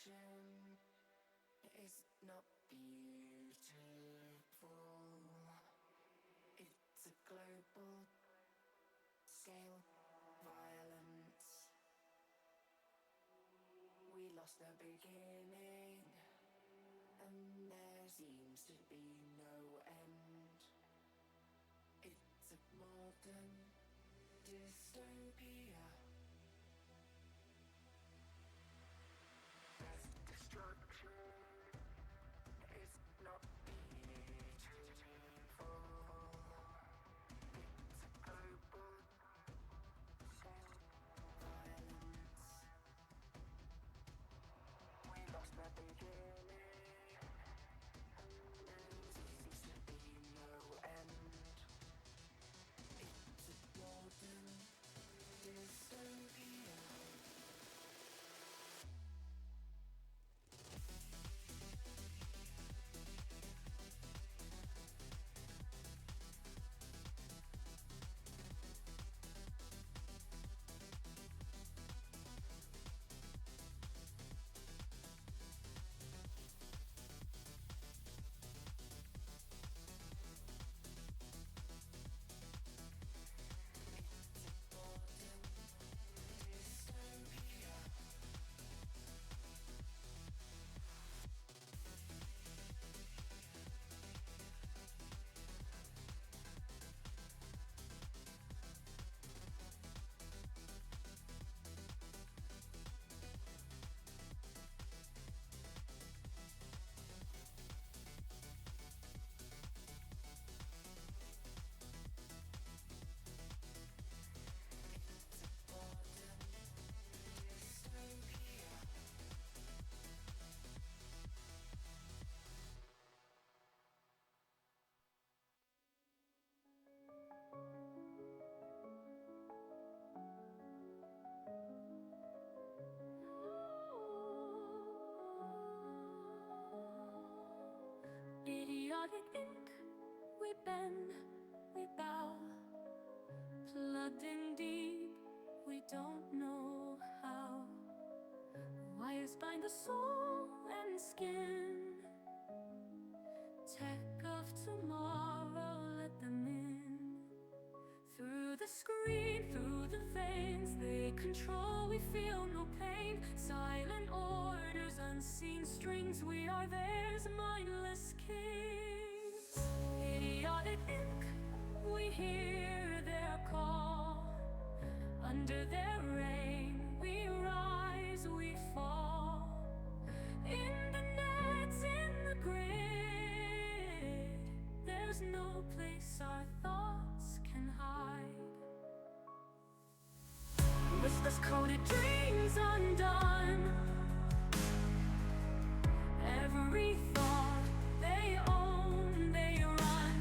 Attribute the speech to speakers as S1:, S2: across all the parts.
S1: destruction is not beautiful. It's a global scale violence. We lost the beginning, and there seems to be no end. It's a modern dystopia. Mass destruction is not beautiful. It's a global scale violence. We lost the beginning, and there seems to be no end. It's a modern dystopia.
S2: Idiotic ink, we bend, we bow, plugged in deep, we don't know how. Wires bind the soul and skin, tech of tomorrow, let them in. Through the screen, through the veins they control, we feel no pain. Silent orders, unseen strings, we are theirs, mindless kings. Idiotic ink, we hear their call. Under their reign, we rise, we fall. In the nets, in the grid, there's no place our thoughts can hide. Whispers coded, dreams undone. Every thought they own, they run.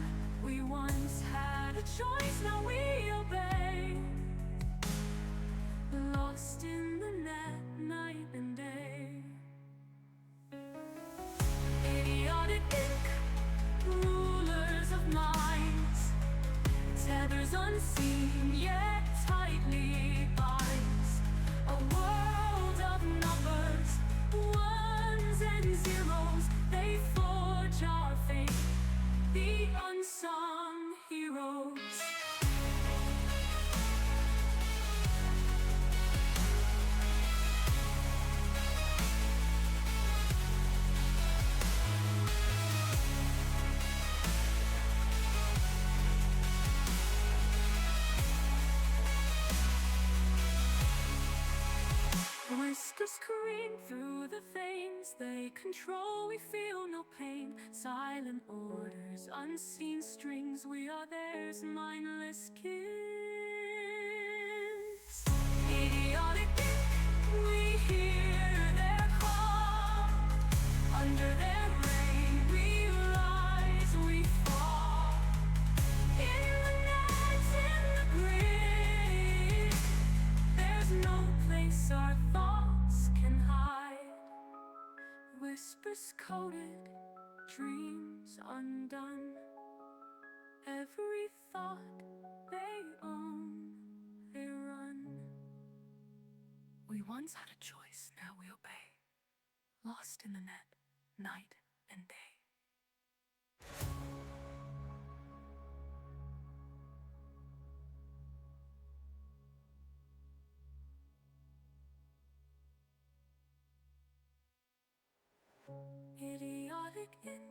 S2: We once had a choice, now we obey. Lost in the net, night and day. Idiotic ink, rulers of minds. Tethers unseen, yet tightly binds. A world of numbers, ones and zeros. They forge our fate, the unsung heroes. Whispers scream through the veins they control, we feel no pain. Silent orders, unseen strings, we are theirs, mindless kids. Idiotic ink, we hear their call. Under their reign, we rise, we fall. In the nets, in the grid, there's no place our thoughts can hide. Whispers coded, dreams undone. Every thought they own, they run. We once had a choice, now we obey. lost in the net, night and day. Idiotic ink,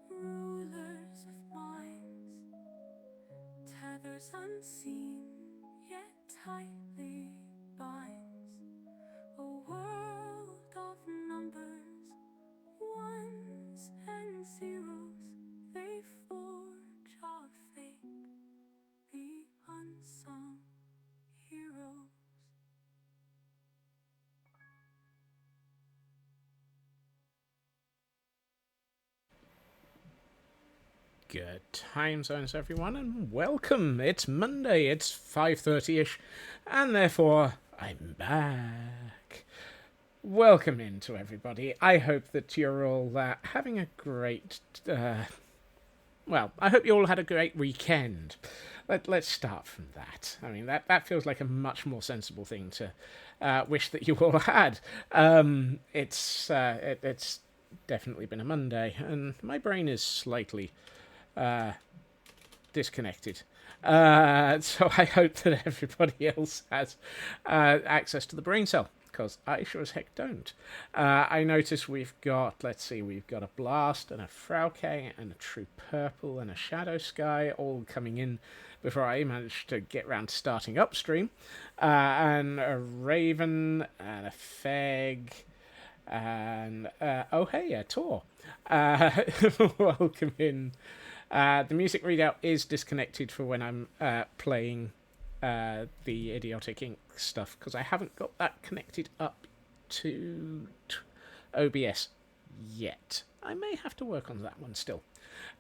S2: rulers of minds, tethers unseen yet tightly binds a world of numbers, ones and zeros. They forge our fate, the unsung heroes.
S3: Good time zones, everyone, and welcome. It's Monday, it's 5:30ish, and therefore I'm back. Welcome in to everybody. I hope that you're all having a great, I hope you all had a great weekend. Let's start from that. I mean, that feels like a much more sensible thing to wish that you all had. It's definitely been a Monday, and my brain is slightly disconnected. So I hope that everybody else has access to the brain cell, because I sure as heck don't. I notice we've got a Blast and a Frauke and a True Purple and a Shadow Sky all coming in before I managed to get round to starting upstream. And a Raven and a Feg and a Tor. Welcome in. The music readout is disconnected for when I'm playing the Idiotic Ink stuff, because I haven't got that connected up to OBS yet. I may have to work on that one still.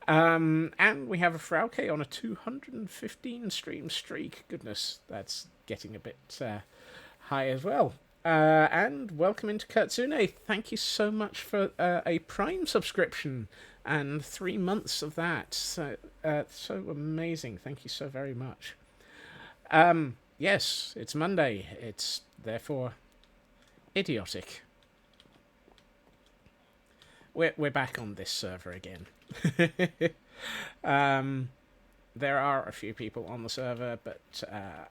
S3: And we have a Frauke on a 215 stream streak. Goodness, that's getting a bit high as well. And welcome into Katsune. Thank you so much for a Prime subscription and 3 months of that. So amazing. Thank you so very much. Yes, it's Monday. It's therefore idiotic. We're back on this server again. There are a few people on the server, but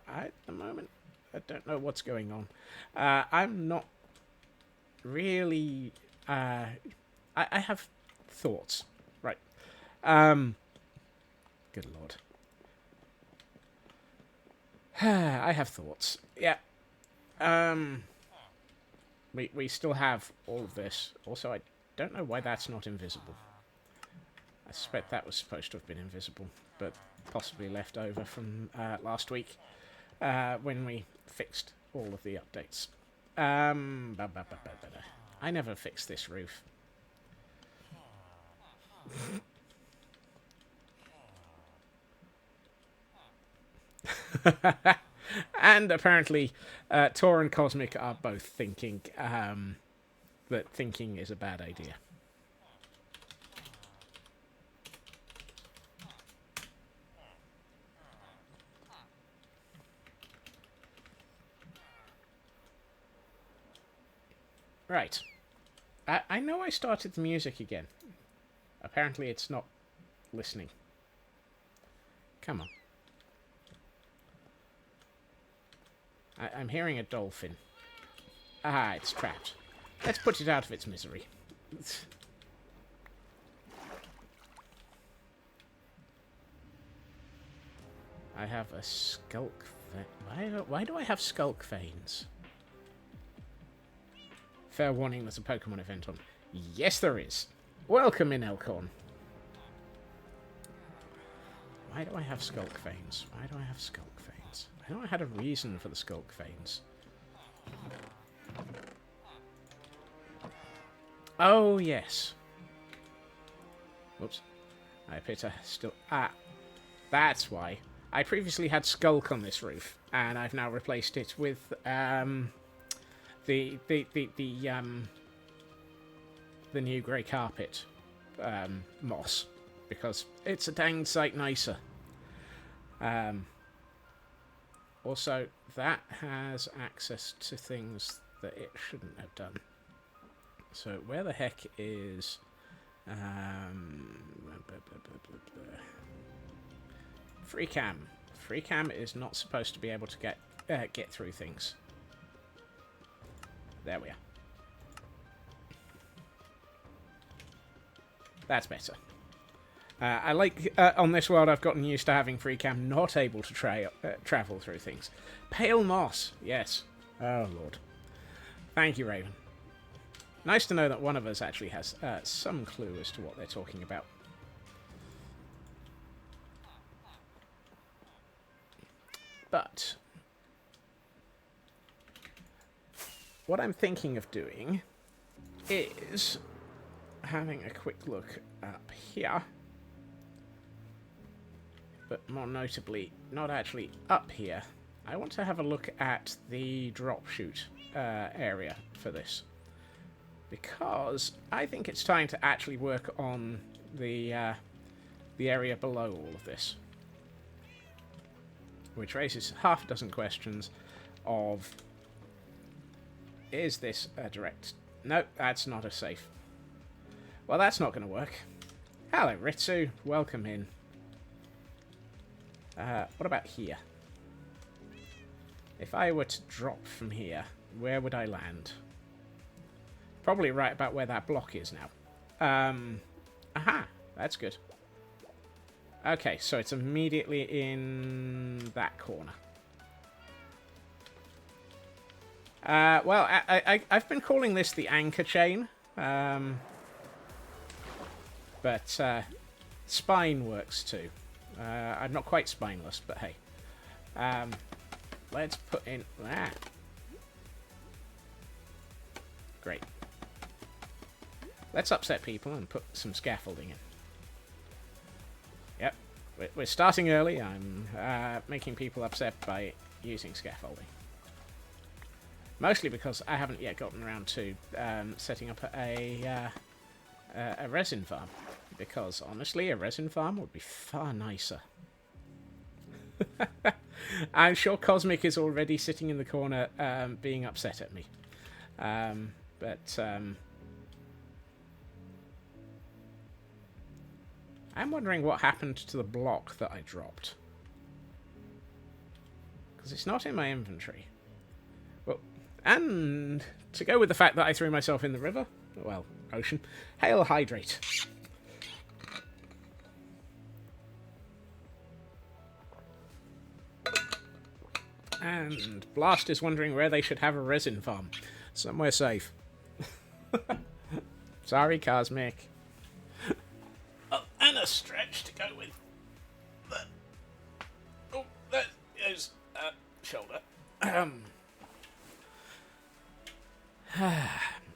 S3: at the moment I don't know what's going on. I'm not really. I have thoughts, right? Good lord. I have thoughts. Yeah. We still have all of this. Also, I don't know why that's not invisible. I suspect that was supposed to have been invisible, but possibly left over from last week when we fixed all of the updates. I never fixed this roof. And apparently, Tor and Cosmic are both thinking that thinking is a bad idea. Right. I know I started the music again. Apparently it's not listening. Come on. I'm hearing a dolphin. Ah, it's trapped. Let's put it out of its misery. I have a skulk vein. Why do I have skulk veins? Fair warning, there's a Pokemon event on. Yes, there is. Welcome in, Elkhorn. Why do I have skulk veins? Why do I have skulk veins? I know I had a reason for the skulk veins. Oh, yes. Whoops. I appear to still... Ah, that's why. I previously had Skulk on this roof, and I've now replaced it with the new grey carpet moss, because it's a dang sight nicer. Also, that has access to things that it shouldn't have done. So where the heck is... free cam. Free cam is not supposed to be able to get through things. There we are. That's better. I like, on this world, I've gotten used to having free cam not able to travel through things. Pale moss, yes. Oh, Lord. Thank you, Raven. Nice to know that one of us actually has some clue as to what they're talking about. But what I'm thinking of doing is having a quick look up here. But more notably, not actually up here. I want to have a look at the drop chute area for this. Because I think it's time to actually work on the area below all of this. Which raises half a dozen questions of... Is this a direct... Nope, that's not a safe. Well, that's not going to work. Hello, Ritsu. Welcome in. What about here? If I were to drop from here, where would I land? Probably right about where that block is now. Aha! That's good. Okay, so it's immediately in that corner. Well, I've been calling this the anchor chain. But spine works too. I'm not quite spineless, but hey. Let's put in that. Great. Let's upset people and put some scaffolding in. Yep. We're starting early. I'm making people upset by using scaffolding. Mostly because I haven't yet gotten around to setting up a resin farm. Because, honestly, a resin farm would be far nicer. I'm sure Cosmic is already sitting in the corner being upset at me. I'm wondering what happened to the block that I dropped. Because it's not in my inventory. Well, and to go with the fact that I threw myself in the river, well, ocean, hail hydrate. And Blast is wondering where they should have a resin farm. Somewhere safe. Sorry, Cosmic. Oh, and a stretch to go with that. Oh, that is shoulder.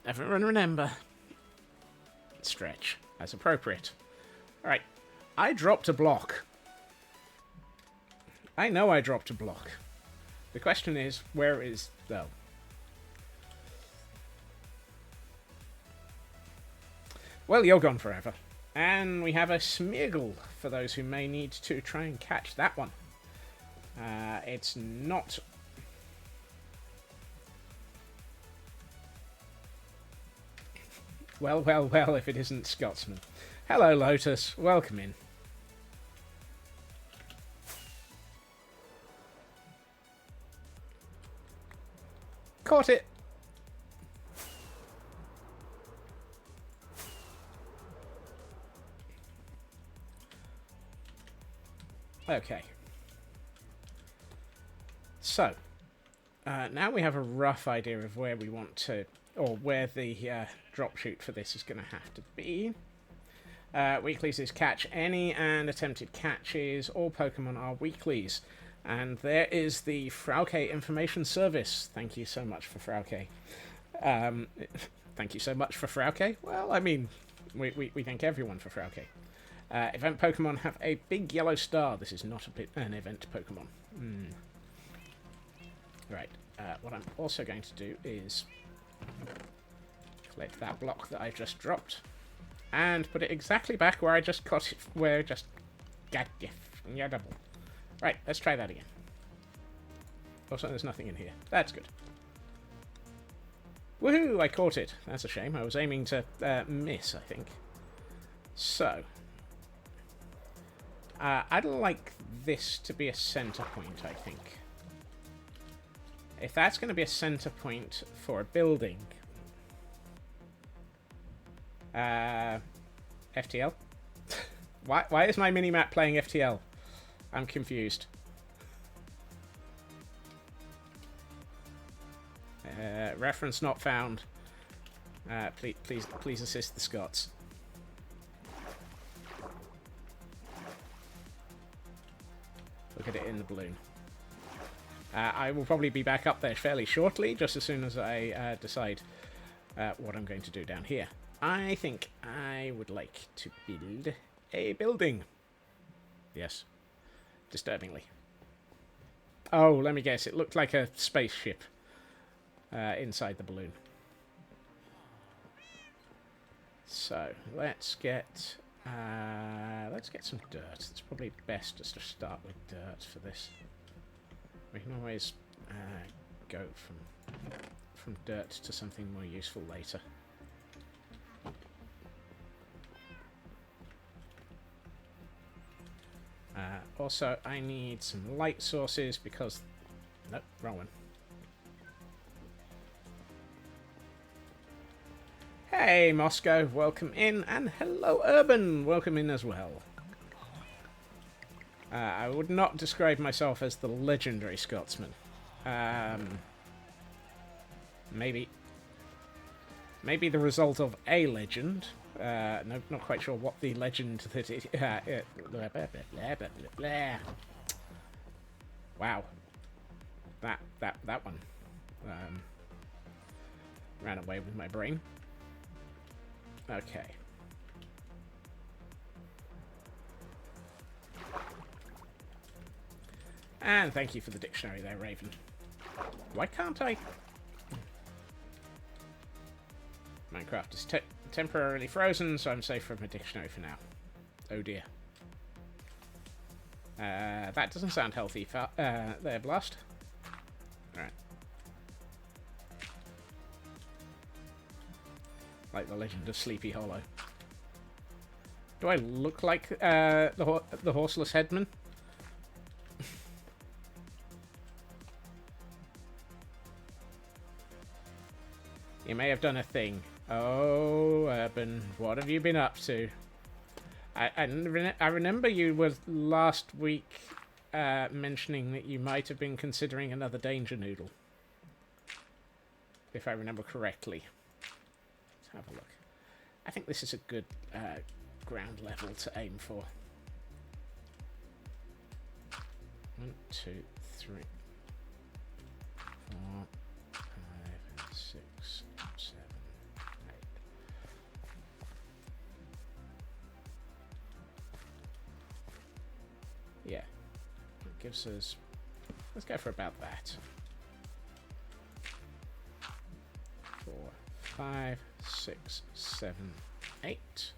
S3: Everyone remember. Stretch. That's appropriate. Alright. I dropped a block. I know I dropped a block. The question is, where is... though? Well, you're gone forever. And we have a Smeagol for those who may need to try and catch that one. It's not... Well, well, well, if it isn't Scotsman. Hello, Lotus. Welcome in. Caught it! Okay. So, now we have a rough idea of where we want to, or where the drop chute for this is going to have to be. Weeklies is catch any and attempted catches. All Pokemon are weeklies. And there is the Frauke Information Service. Thank you so much for Frauke. Thank you so much for Frauke. Well, I mean, we thank everyone for Frauke. Event Pokemon have a big yellow star. This is not an event Pokemon. Right. What I'm also going to do is collect that block that I just dropped and put it exactly back where I just got it. Where I just got it. Right. Let's try that again. Also, there's nothing in here. That's good. Woohoo! I caught it. That's a shame. I was aiming to miss, I think. So, I'd like this to be a center point, I think. If that's going to be a center point for a building... FTL? Why is my minimap playing FTL? I'm confused. Reference not found. Please assist the Scots. Look at it in the balloon. I will probably be back up there fairly shortly, just as soon as I decide what I'm going to do down here. I think I would like to build a building. Yes. Disturbingly. Oh, let me guess. It looked like a spaceship inside the balloon. So, let's get some dirt. It's probably best just to start with dirt for this. We can always go from dirt to something more useful later. Also, I need some light sources because... Nope, wrong one. Hey, Moscow, welcome in. And hello, Urban, welcome in as well. I would not describe myself as the legendary Scotsman. Maybe the result of a legend. No, not quite sure what the legend that it... Wow. That one. Ran away with my brain. Okay. And thank you for the dictionary there, Raven. Why can't I... Minecraft is temporarily frozen, so I'm safe from a dictionary for now. Oh dear. That doesn't sound healthy, there, Blast. Alright. Like the Legend of Sleepy Hollow. Do I look like the horseless headman? You may have done a thing. Oh, Urban, what have you been up to? I remember you were last week mentioning that you might have been considering another Danger Noodle. If I remember correctly. Let's have a look. I think this is a good ground level to aim for. 1, 2, 3, 4, 5, 6, 7, 8. Yeah. It gives us... Let's go for about that. 4, 5, 6, 7, 8.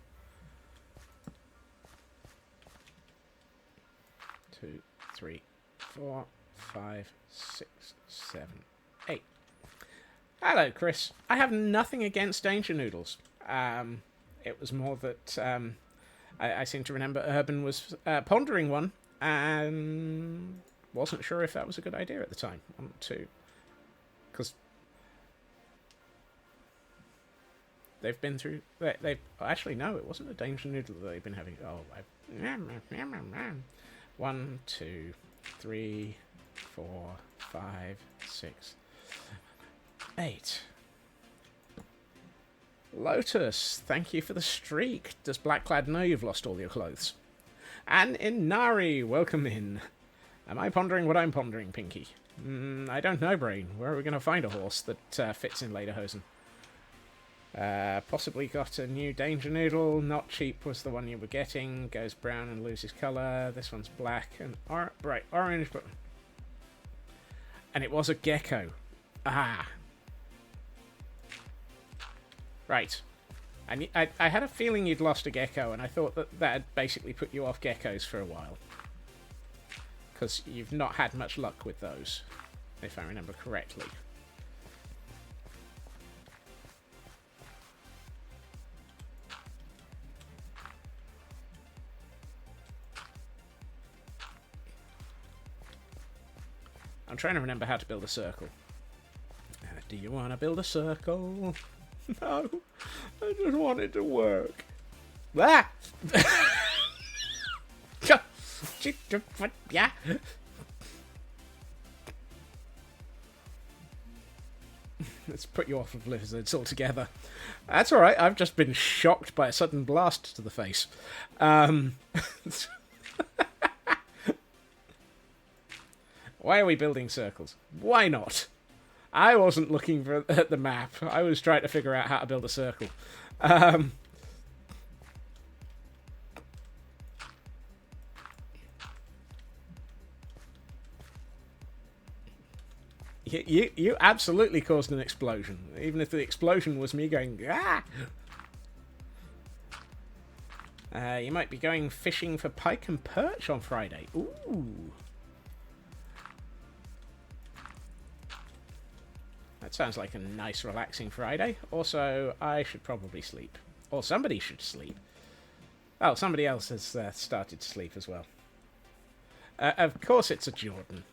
S3: 2, 3, 4, 5, 6, 7, 8. Hello, Chris. I have nothing against Danger Noodles. It was more that I seem to remember Urban was pondering one and wasn't sure if that was a good idea at the time. 1, 2. Because they've been through... They've actually, no, it wasn't a Danger Noodle that they've been having... Oh, 1, 2, 3, 4, 5, 6, 8. Lotus, thank you for the streak. Does Blackclad know you've lost all your clothes? And Inari, welcome in. Am I pondering what I'm pondering, Pinky? I don't know, Brain. Where are we going to find a horse that fits in lederhosen? Possibly got a new Danger Noodle. Not cheap was the one you were getting. Goes brown and loses colour. This one's black and bright orange, but... And it was a gecko. Ah. Right. I had a feeling you'd lost a gecko, and I thought that had basically put you off geckos for a while. Because you've not had much luck with those, if I remember correctly. I'm trying to remember how to build a circle. Do you want to build a circle? No, I just want it to work. Ah! Yeah. Let's put you off of lizards altogether. That's alright, I've just been shocked by a sudden blast to the face. Why are we building circles? Why not? I wasn't looking at the map. I was trying to figure out how to build a circle. You absolutely caused an explosion. Even if the explosion was me going, ah! You might be going fishing for pike and perch on Friday. Ooh. That sounds like a nice, relaxing Friday. Also, I should probably sleep. Or somebody should sleep. Oh, somebody else has started to sleep as well. Of course it's a Jordan.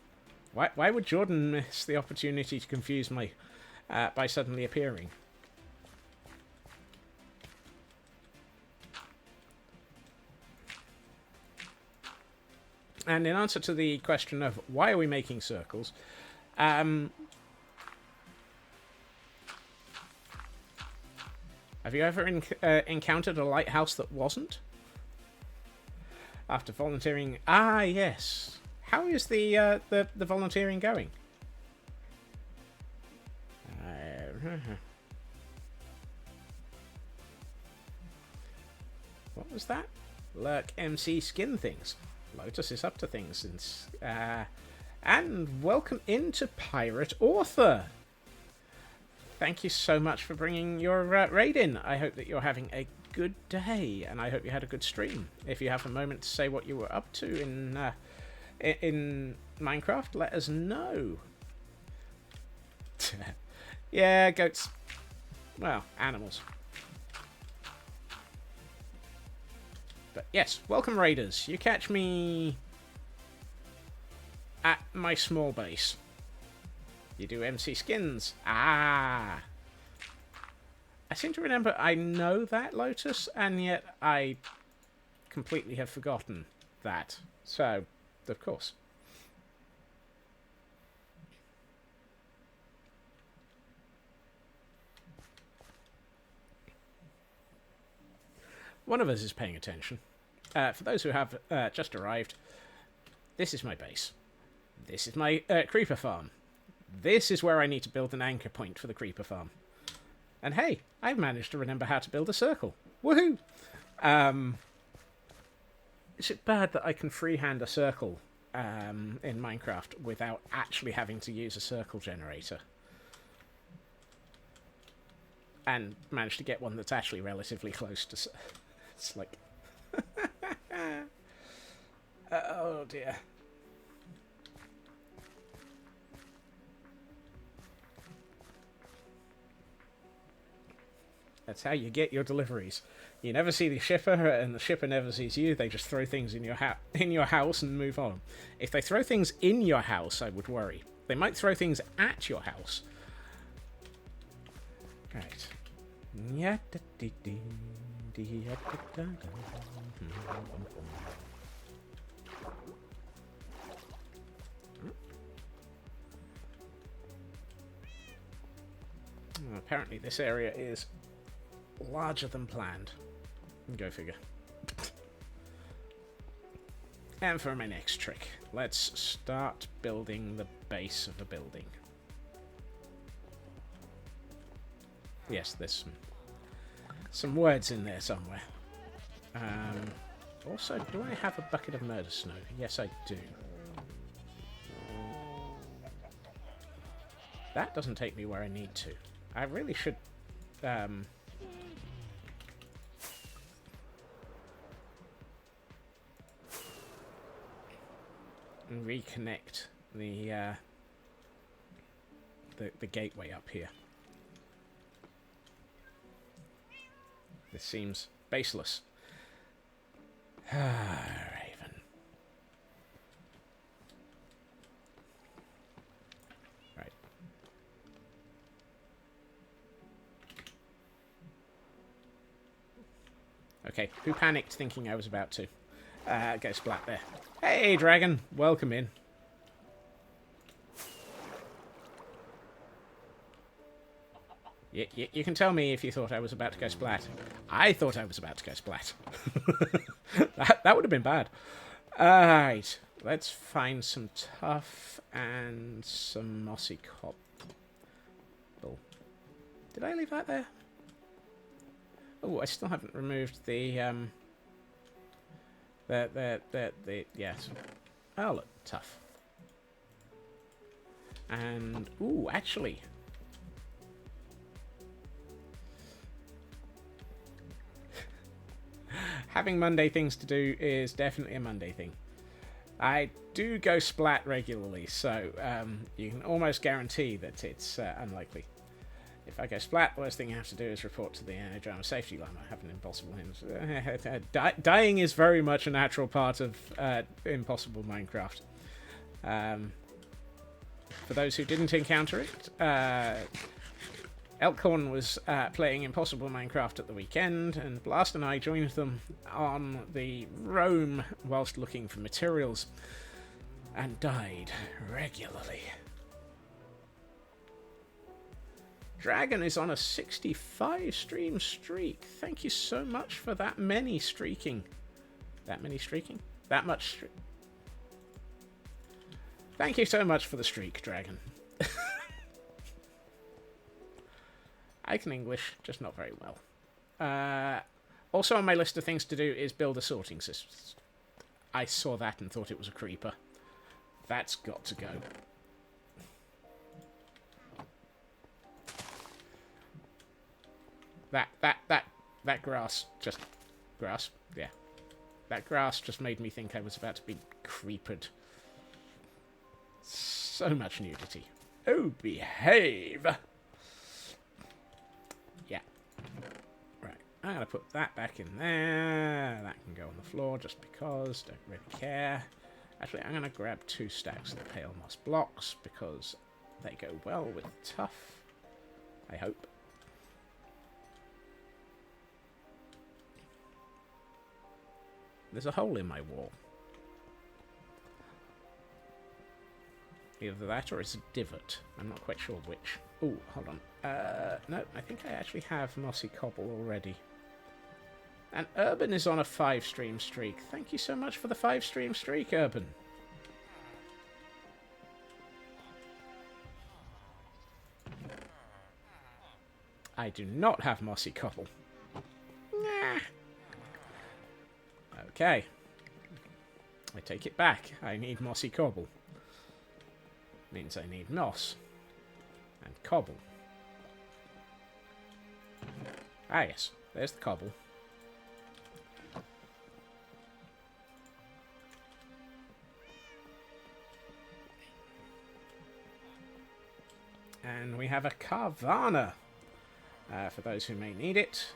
S3: Why would Jordan miss the opportunity to confuse me by suddenly appearing? And in answer to the question of why are we making circles, have you ever encountered a lighthouse that wasn't? After volunteering... Ah, yes. How is the volunteering going? What was that? Lurk MC skin things. Lotus is up to things since... and welcome into Pirate Author. Thank you so much for bringing your raid in. I hope that you're having a good day, and I hope you had a good stream. If you have a moment to say what you were up to in Minecraft, let us know. Yeah, goats. Well, animals. But yes, welcome raiders. You catch me at my small base. You do MC skins. Ah. I seem to remember I know that, Lotus, and yet I completely have forgotten that. So, of course. One of us is paying attention. For those who have just arrived, this is my base. This is my creeper farm. This is where I need to build an anchor point for the creeper farm. And hey, I've managed to remember how to build a circle. Woohoo! Is it bad that I can freehand a circle in Minecraft without actually having to use a circle generator? And manage to get one that's actually relatively close to... It's like... oh dear. That's how you get your deliveries. You never see the shipper, and the shipper never sees you. They just throw things in your house and move on. If they throw things in your house, I would worry. They might throw things at your house. Right. Apparently this area is larger than planned. Go figure. And for my next trick, let's start building the base of a building. Yes, there's some words in there somewhere. Also, do I have a bucket of murder snow? Yes, I do. That doesn't take me where I need to. I really should... reconnect the gateway up here. This seems baseless. Raven. Okay, who panicked thinking I was about to? Go splat there. Hey, dragon! Welcome in. You can tell me if you thought I was about to go splat. I thought I was about to go splat. that would have been bad. Alright, let's find some tough and some mossy cobble. Did I leave that there? Oh, I still haven't removed the yes. Oh, look, tough. And, ooh, actually... having Monday things to do is definitely a Monday thing. I do go splat regularly, so you can almost guarantee that it's unlikely. If I go splat, the worst thing you have to do is report to the drama safety line. I have an impossible hint. Dying is very much a natural part of Impossible Minecraft. For those who didn't encounter it, Elkhorn was playing Impossible Minecraft at the weekend, and Blast and I joined them on the roam whilst looking for materials, and died regularly. Dragon is on a 65 stream streak. Thank you so much for that many streaking. That many streaking? That much streak. Thank you so much for the streak, Dragon. I can English, just not very well. Also on my list of things to do is build a sorting system. I saw that and thought it was a creeper. That's got to go. That grass just... Grass? Yeah. That grass just made me think I was about to be creepered. So much nudity. Oh, behave! Yeah. Right. I'm going to put that back in there. That can go on the floor just because. Don't really care. Actually, I'm going to grab 2 stacks of the pale moss blocks because they go well with tough. I hope. There's a hole in my wall. Either that or it's a divot. I'm not quite sure which. Oh, hold on. No, I think I actually have mossy cobble already. And Urban is on a 5-stream streak. Thank you so much for the 5-stream streak, Urban. I do not have mossy cobble. Nah. Okay. I take it back. I need mossy cobble. Means I need moss. And cobble. Ah, yes. There's the cobble. And we have a Carvana. For those who may need it.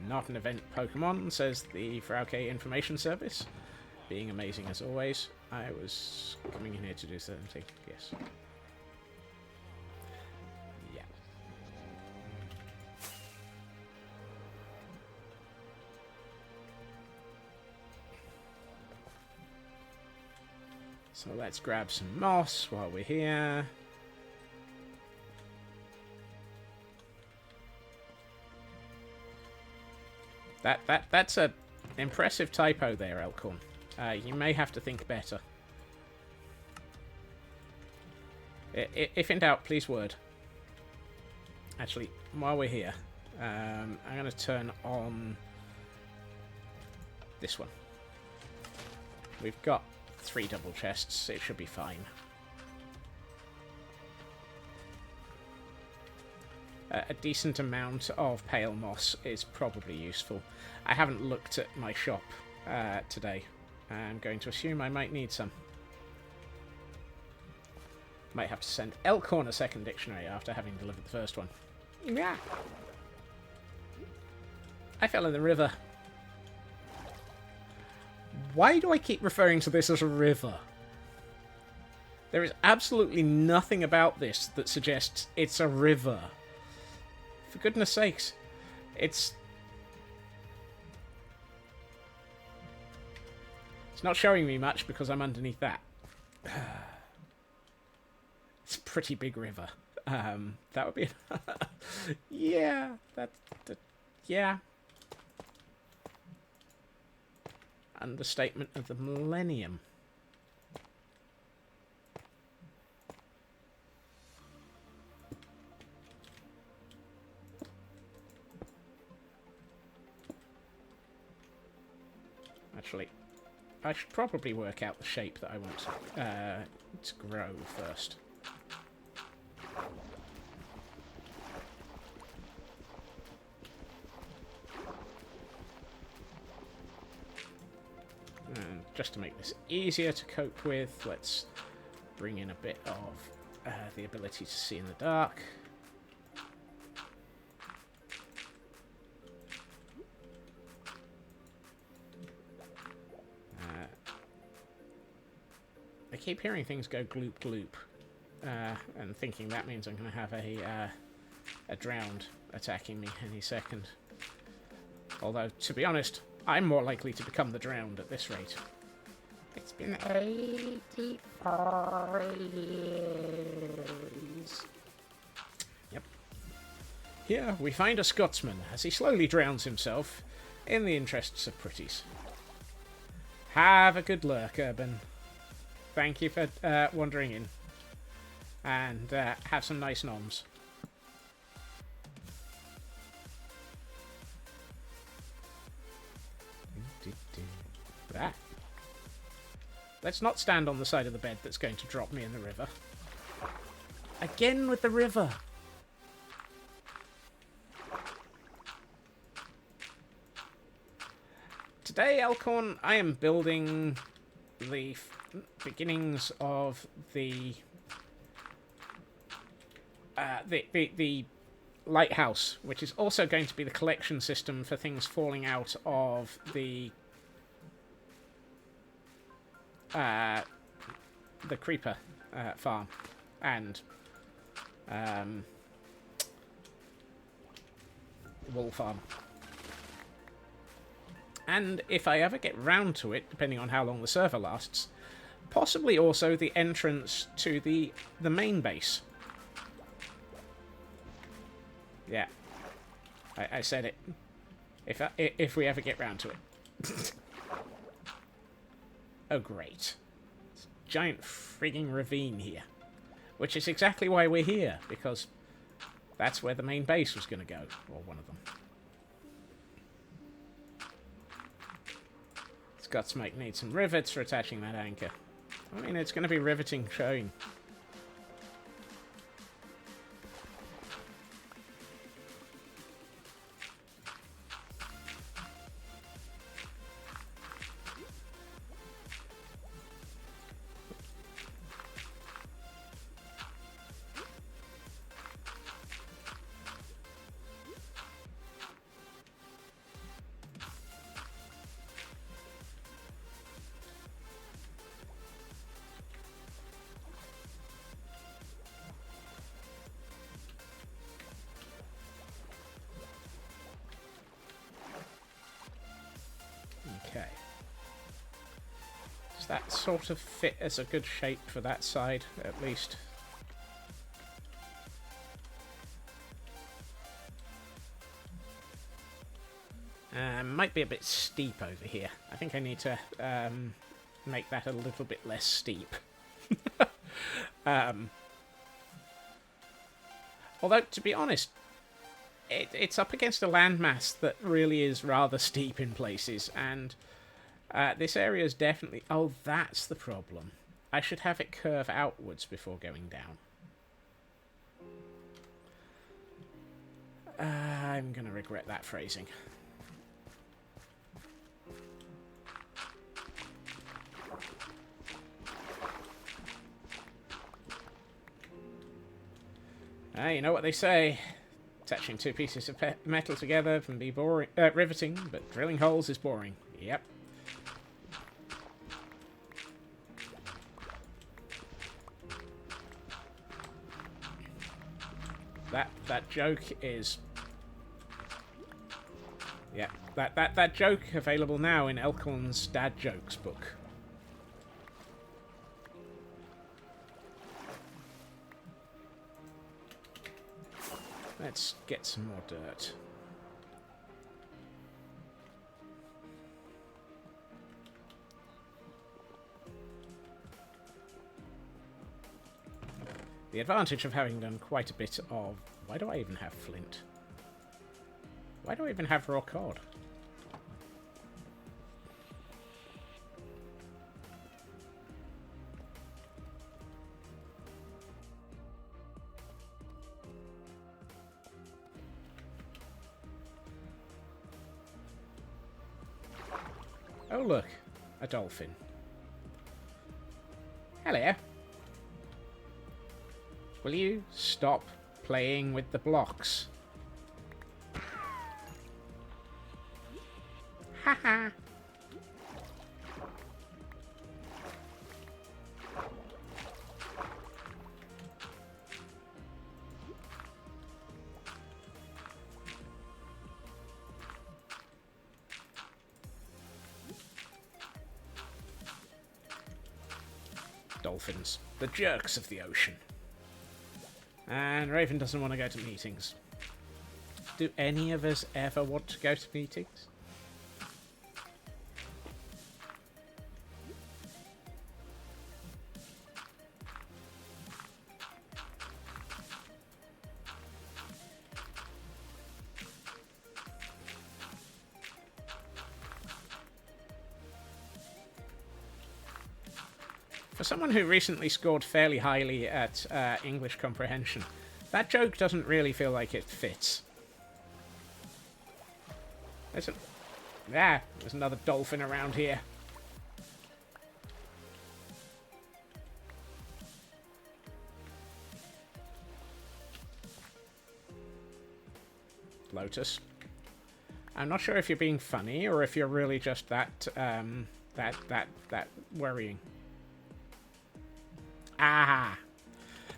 S3: Not an event Pokemon, says the Frauke Information Service. Being amazing as always. I was coming in here to do something. Yes. Yeah. So let's grab some moss while we're here. That's a impressive typo there, Elkhorn. You may have to think better. If in doubt, please word. Actually, while we're here, I'm going to turn on this one. We've got 3 double chests. It should be fine. A decent amount of pale moss is probably useful. I haven't looked at my shop today. I'm going to assume I might need some. Might have to send Elkhorn a second dictionary after having delivered the first one. Yeah. I fell in the river. Why do I keep referring to this as a river? There is absolutely nothing about this that suggests it's a river. For goodness sakes. It's It's not showing me much because I'm underneath that. It's a pretty big river. That would be... yeah, yeah. Understatement of the millennium. Actually, I should probably work out the shape that I want to grow first. And just to make this easier to cope with, let's bring in a bit of the ability to see in the dark. I keep hearing things go gloop gloop, and thinking that means I'm going to have a drowned attacking me any second. Although, to be honest, I'm more likely to become the drowned at this rate. It's been 84 years. Yep. Here we find a Scotsman as he slowly drowns himself in the interests of pretties. Have a good lurk, Urban. Thank you for wandering in. And have some nice noms. That. Let's not stand on the side of the bed that's going to drop me in the river. Again with the river. Today, Elkhorn, I am building the beginnings of the lighthouse, which is also going to be the collection system for things falling out of the creeper farm and wool farm. And if I ever get round to it, depending on how long the server lasts, possibly also the entrance to the main base. Yeah, I said it. If we ever get round to it. Oh great. It's a giant frigging ravine here. Which is exactly why we're here, because that's where the main base was going to go, or one of them. Scots might need some rivets for attaching that anchor. I mean, it's going to be riveting showing. Okay. Does that sort of fit as a good shape for that side, at least? Might be a bit steep over here. I think I need to make that a little bit less steep. Although, to be honest, it's up against a landmass that really is rather steep in places, and this area is definitely... Oh, that's the problem. I should have it curve outwards before going down. I'm going to regret that phrasing. You know what they say. Attaching two pieces of metal together can be boring, riveting, but drilling holes is boring. Yep. That joke is... Yeah, that joke available now in Elkhorn's Dad Jokes book. Let's get some more dirt. The advantage of having done quite a bit of... Why do I even have flint? Why do I even have raw cod? Oh look, a dolphin. Hello. Will you stop playing with the blocks? Haha. Dolphins, the jerks of the ocean. And Raven doesn't want to go to meetings. Do any of us ever want to go to meetings? For someone who recently scored fairly highly at English comprehension, that joke doesn't really feel like it fits. There's another dolphin around here. Lotus. I'm not sure if you're being funny or if you're really just that worrying. Ah.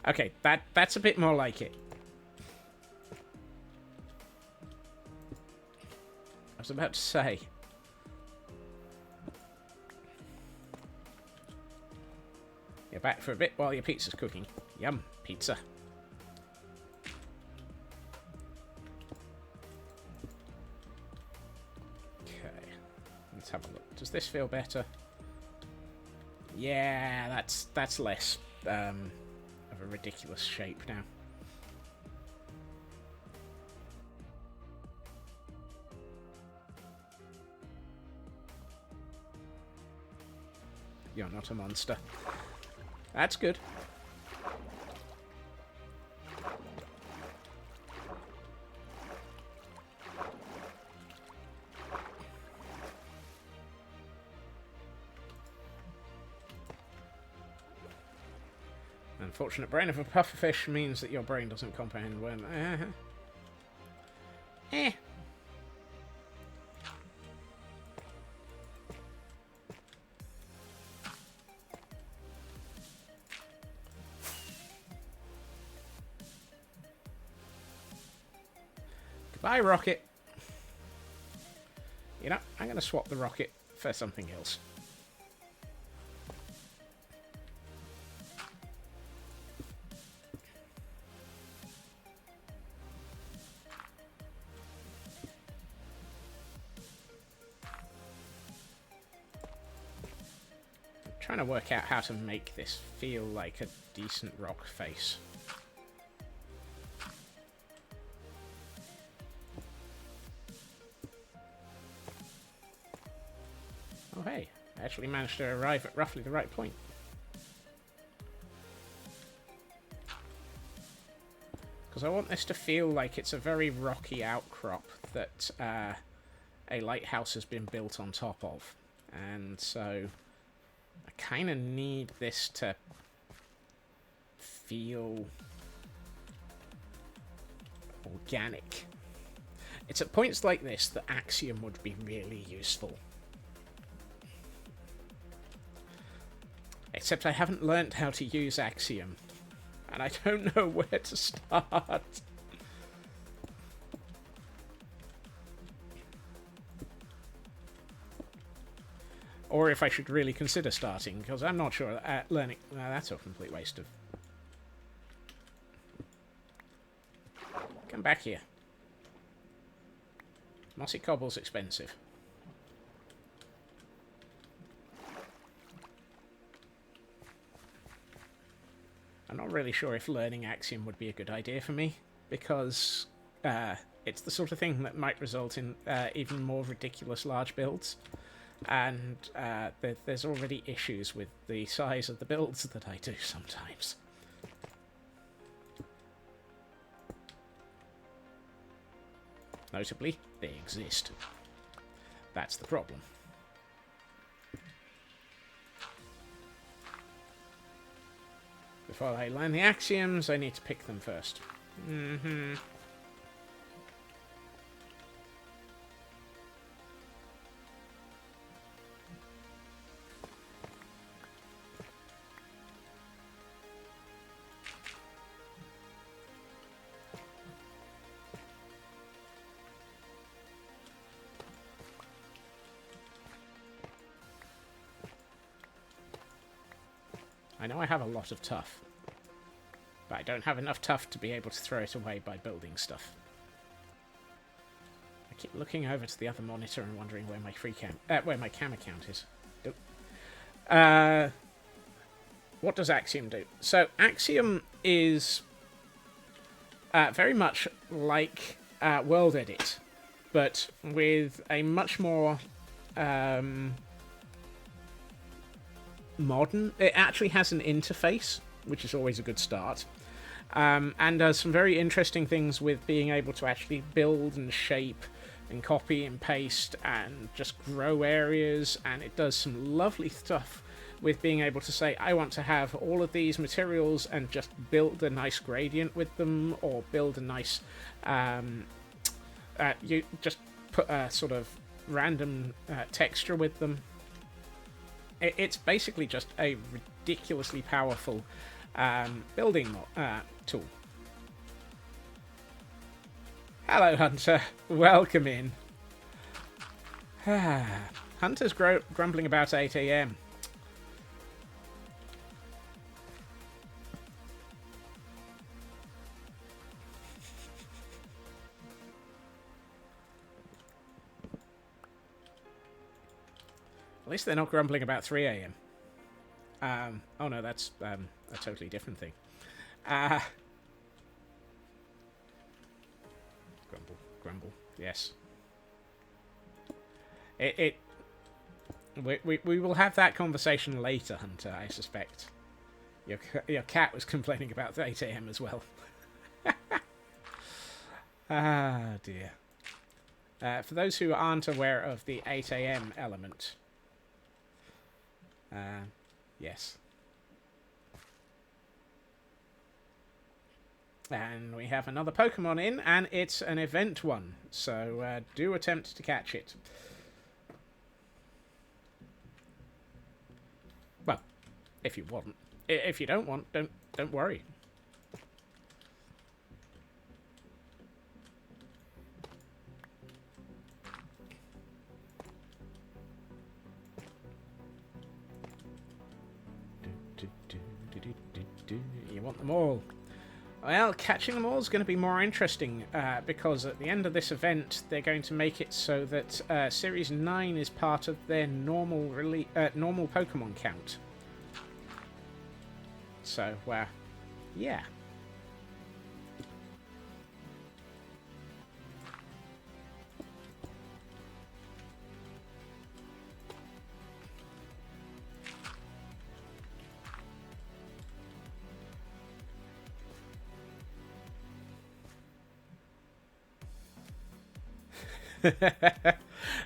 S3: Okay, that's a bit more like it. I was about to say. You're back for a bit while your pizza's cooking. Yum, pizza. Okay, let's have a look. Does this feel better? Yeah, that's less of a ridiculous shape now. You're not a monster. That's good. Unfortunate brain of a pufferfish means that your brain doesn't comprehend when... Goodbye, rocket. You know, I'm going to swap the rocket for something else. Trying to work out how to make this feel like a decent rock face. Oh hey, I actually managed to arrive at roughly the right point. Because I want this to feel like it's a very rocky outcrop that a lighthouse has been built on top of. And so I kind of need this to feel organic. It's at points like this that Axiom would be really useful. Except I haven't learnt how to use Axiom. And I don't know where to start. Or if I should really consider starting, because I'm not sure that learning... that's a complete waste of... Come Come back here. Mossy cobble's expensive. I'm not really sure if learning Axiom would be a good idea for me, because it's the sort of thing that might result in even more ridiculous large builds. And there's already issues with the size of the builds that I do sometimes. Notably, they exist. That's the problem. Before I learn the axioms, I need to pick them first. I know I have a lot of tough, but I don't have enough tough to be able to throw it away by building stuff. I keep looking over to the other monitor and wondering where my where my cam account is. Nope. What does Axiom do? So Axiom is very much like World Edit, but with a much more modern. It actually has an interface, which is always a good start, and does some very interesting things with being able to actually build and shape and copy and paste and just grow areas, and it does some lovely stuff with being able to say, I want to have all of these materials and just build a nice gradient with them, or build a nice you just put a sort of random texture with them. It's basically just a ridiculously powerful building tool. Hello, Hunter. Welcome in. Hunter's grumbling about 8 AM. At least they're not grumbling about 3 AM. Oh no, that's a totally different thing. Grumble, yes. We will have that conversation later, Hunter, I suspect. Your cat was complaining about 8 AM as well. Ah, dear. For those who aren't aware of the 8 AM element... yes. And we have another Pokemon in, and it's an event one, so do attempt to catch it. Well, if you want. If you don't want, don't worry. You want them all. Well, catching them all is going to be more interesting, because at the end of this event, they're going to make it so that Series 9 is part of their normal Pokemon count. So, yeah.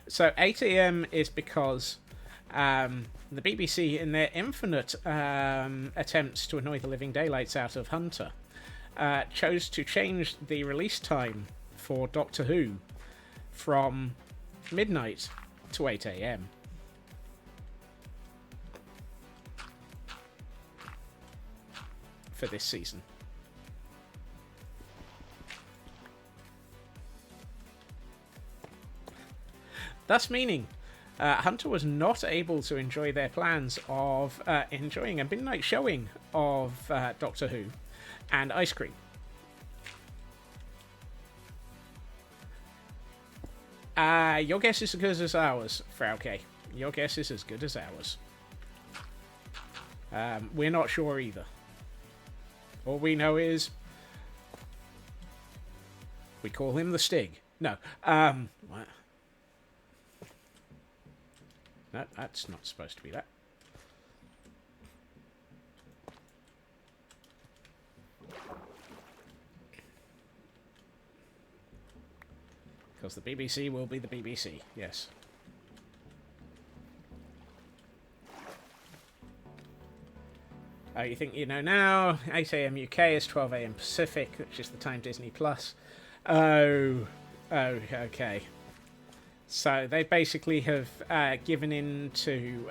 S3: So 8 AM is because the BBC, in their infinite attempts to annoy the living daylights out of Hunter, chose to change the release time for Doctor Who from midnight to 8 AM. For this season. Thus meaning, Hunter was not able to enjoy their plans of enjoying a midnight showing of Doctor Who and ice cream. Your guess is as good as ours, Frauke. Your guess is as good as ours. We're not sure either. All we know is we call him the Stig. No. What? No, that's not supposed to be that. Because the BBC will be the BBC, yes. Oh, you think you know now? 8 AM UK is 12 AM Pacific, which is the time Disney Plus. Oh, okay. So they basically have given in to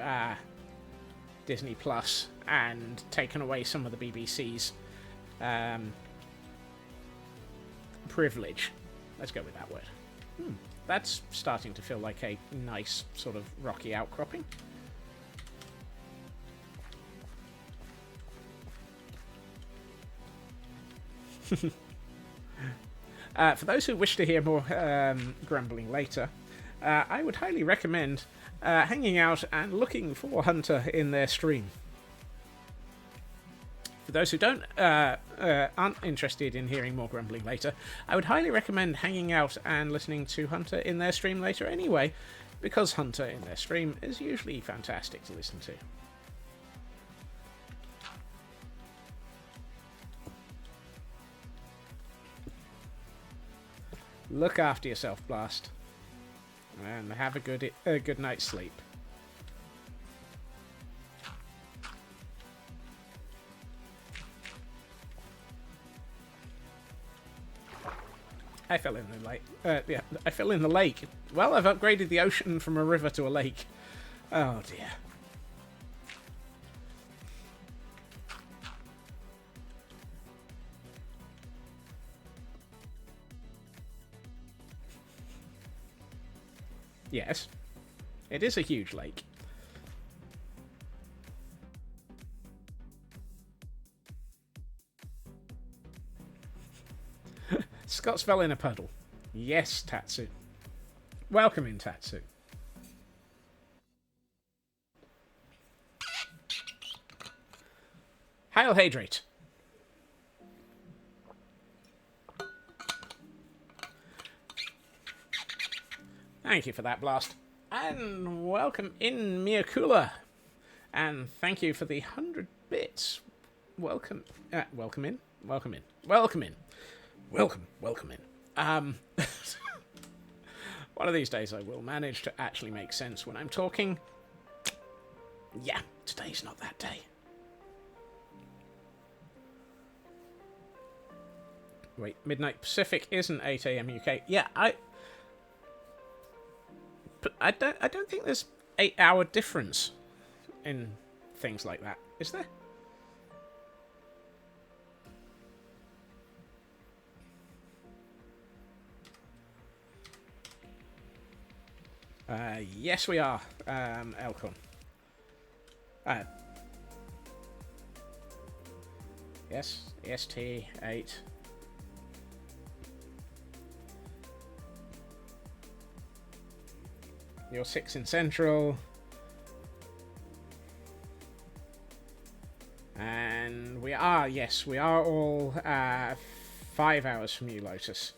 S3: Disney Plus and taken away some of the BBC's privilege. Let's go with that word. That's starting to feel like a nice sort of rocky outcropping. For those who wish to hear more grumbling later, I would highly recommend hanging out and looking for Hunter in their stream. For those who aren't interested in hearing more grumbling later, I would highly recommend hanging out and listening to Hunter in their stream later anyway, because Hunter in their stream is usually fantastic to listen to. Look after yourself, Blast, and have a good night's sleep. I fell in the lake. Yeah, I fell in the lake. Well, I've upgraded the ocean from a river to a lake. Oh dear. Yes, it is a huge lake. Scott's fell in a puddle. Yes, Tatsu. Welcome in, Tatsu. Hail Hydrate. Thank you for that, Blast. And welcome in, Miyakula. And thank you for the 100 bits. Welcome. Welcome in. Welcome in. Welcome in. Welcome in. One of these days I will manage to actually make sense when I'm talking. Yeah, today's not that day. Wait, midnight Pacific isn't 8 AM UK. Yeah, I don't think there's 8-hour difference in things like that, is there? Yes, we are, Elcon. Yes, EST 8. You're 6 in Central. And we are, yes, we are all 5 hours from you, Lotus.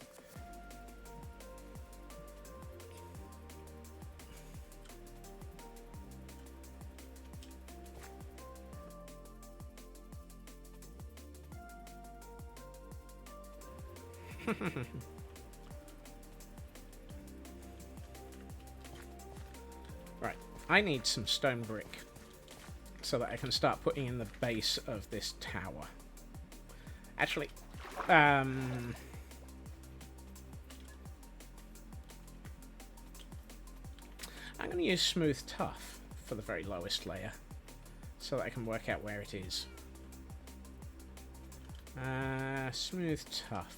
S3: Right, I need some stone brick so that I can start putting in the base of this tower. Actually, I'm going to use smooth tough for the very lowest layer so that I can work out where it is. Smooth tough.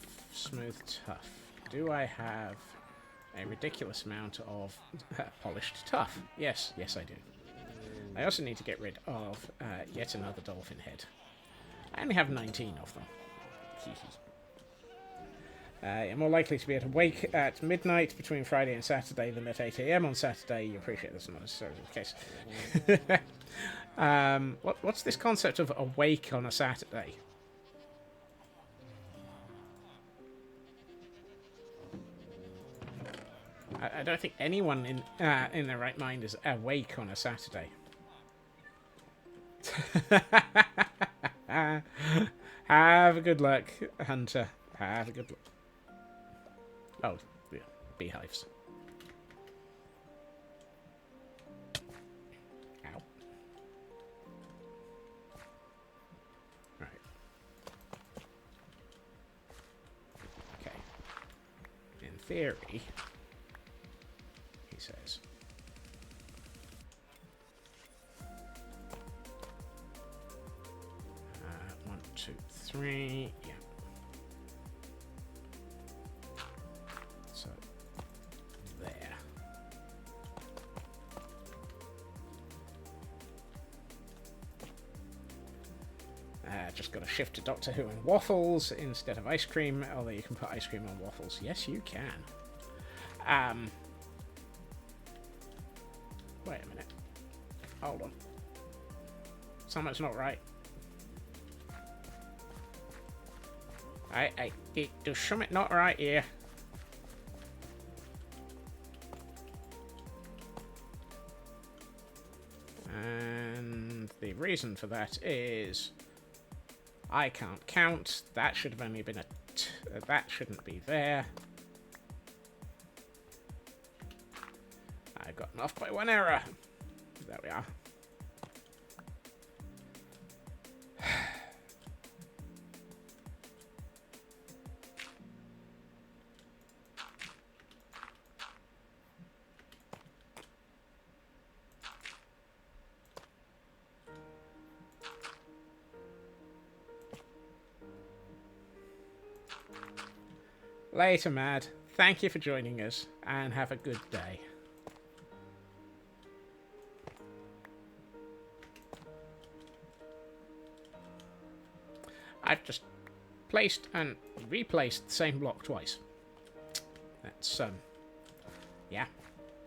S3: Do I have a ridiculous amount of polished tough? Yes, I do. I also need to get rid of yet another dolphin head. I only have 19 of them. You're more likely to be awake at midnight between Friday and Saturday than at 8 a.m. on Saturday. You appreciate that's not necessarily the case. What's this concept of awake on a Saturday? I don't think anyone in their right mind is awake on a Saturday. Have a good luck, Hunter. Have a good luck. Oh, yeah, beehives. Ow. Right. Okay. In theory, he says. One, two, three. Yeah. So there. Just got to shift to Doctor Who and waffles instead of ice cream. Although you can put ice cream on waffles. Yes, you can. Wait a minute. Hold on. Something's not right. There's something not right here. And the reason for that is I can't count. That should have only been that shouldn't be there. I got off by one error. There we are. Later, Mad. Thank you for joining us, and have a good day. I've just placed and replaced the same block twice. That's yeah,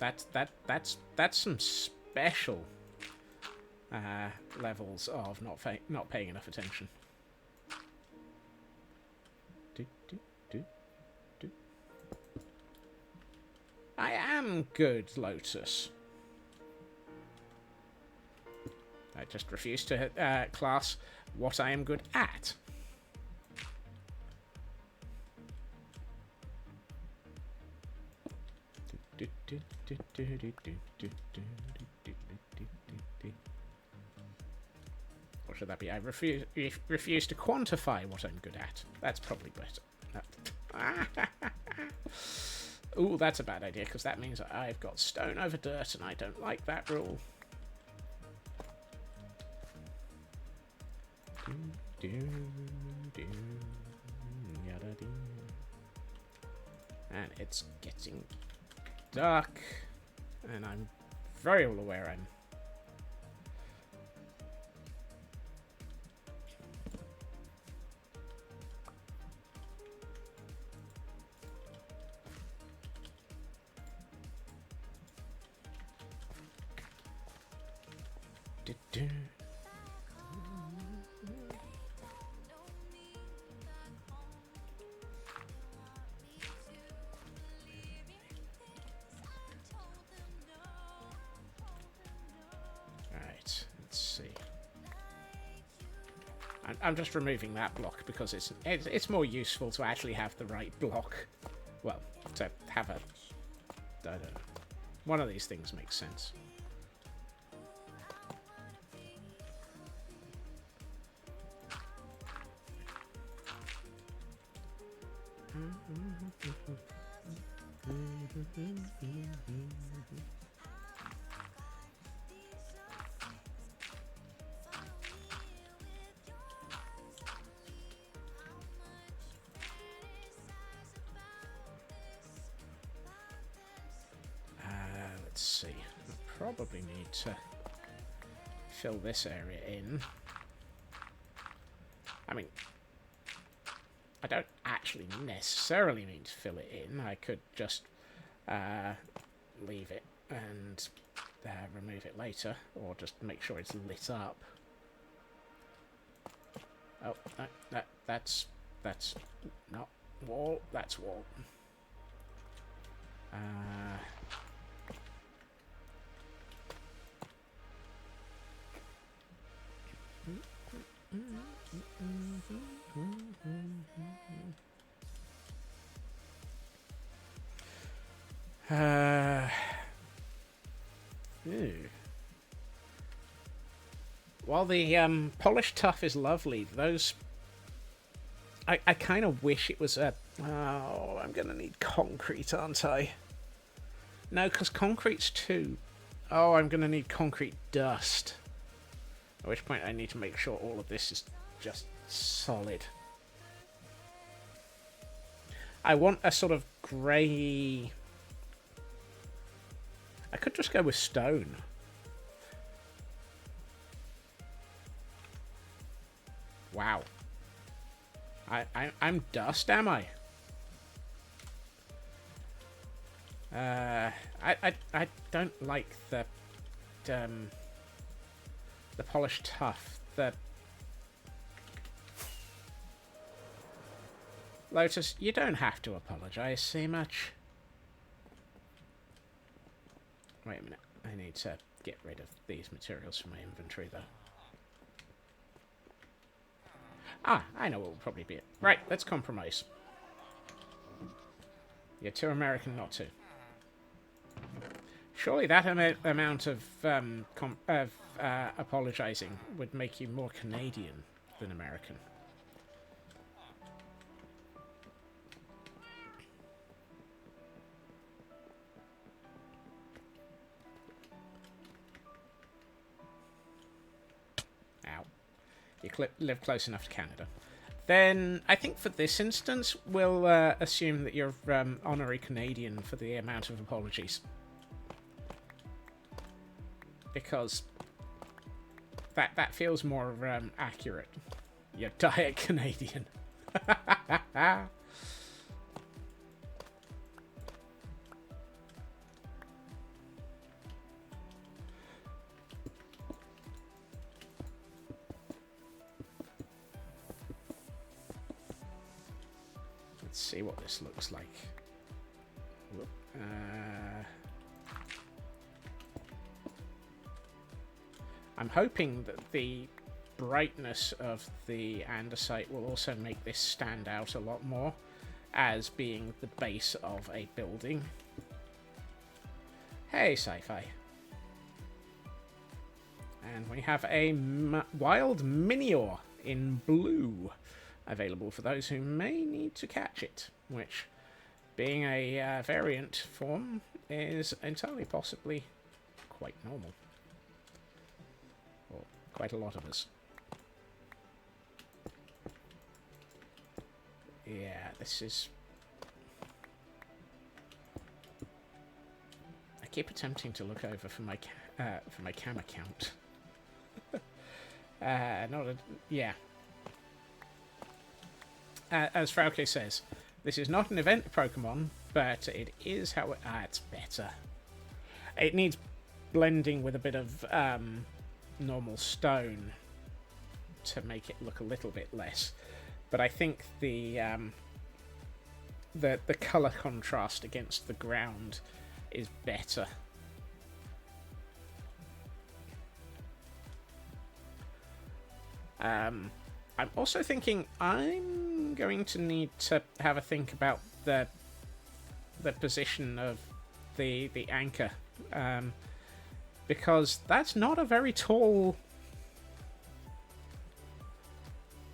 S3: that's some special levels of not paying enough attention. I am good, Lotus. I just refuse to class what I am good at. Or should that be? I refuse to quantify what I'm good at. That's probably better. Ooh, that's a bad idea, because that means I've got stone over dirt, and I don't like that rule. And it's getting dark, and I'm very well aware I'm... Right, let's see. I'm just removing that block because it's more useful to actually have the right block. Well, to have a... I don't know. One of these things makes sense. Let's see. I probably need to fill this area in. I mean, I don't actually necessarily need to fill it in. I could just leave it and remove it later, or just make sure it's lit up. Oh, no, that's not wall, that's wall. Ew. While the polished tuff is lovely, those... I kind of wish it was a... Oh, I'm going to need concrete, aren't I? No, because concrete's too... Oh, I'm going to need concrete dust. At which point I need to make sure all of this is just solid. I want a sort of grey... I could just go with stone. Wow. I'm dust, am I? I don't like the polished tuff. The Lotus, you don't have to apologize so much. Wait a minute. I need to get rid of these materials from my inventory, though. Ah, I know what will probably be it. Right, let's compromise. You're too American not to. Surely that amount of apologizing would make you more Canadian than American. Ow. You live close enough to Canada. Then, I think for this instance, we'll assume that you're honorary Canadian for the amount of apologies. Because that feels more accurate. You're diet Canadian. Let's see what this looks like. Whoop. I'm hoping that the brightness of the andesite will also make this stand out a lot more as being the base of a building. Hey, sci-fi. And we have a wild minior in blue available for those who may need to catch it, which, being a variant form, is entirely possibly quite normal. Or quite a lot of us. Yeah, this is... I keep attempting to look over for my cam account. Yeah. As Frauke says, this is not an event Pokemon, but it is how it's better. It needs blending with a bit of normal stone to make it look a little bit less. But I think the color contrast against the ground is better. I'm also thinking I'm going to need to have a think about the position of the anchor, because that's not a very tall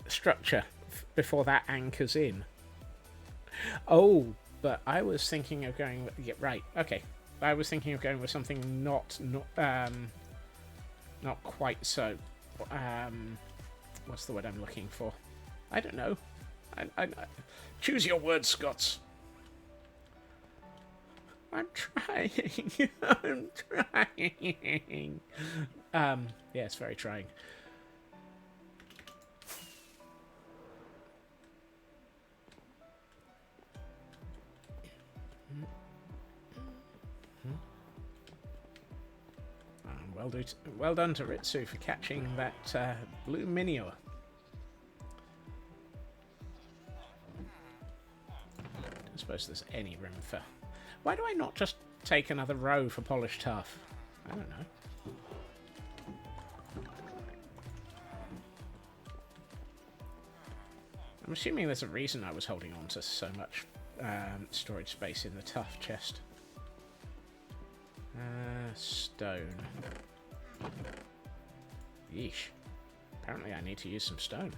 S3: structure before that anchors in. Oh, but I was thinking of going with, yeah, right, okay. I was thinking of going with something not quite so. What's the word I'm looking for? I don't know. I choose your words, Scots. I'm trying. I'm trying. Yeah, it's very trying. Well done to Ritsu for catching that blue Minior. I suppose there's any room for... Why do I not just take another row for polished tuff? I don't know. I'm assuming there's a reason I was holding on to so much storage space in the tuff chest. Stone. Yeesh. Apparently I need to use some stone.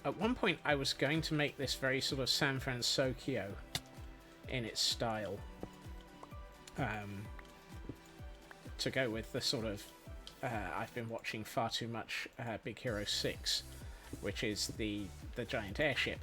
S3: At one point I was going to make this very sort of San Francisco in its style. To go with the sort of... I've been watching far too much Big Hero 6, which is the giant airship.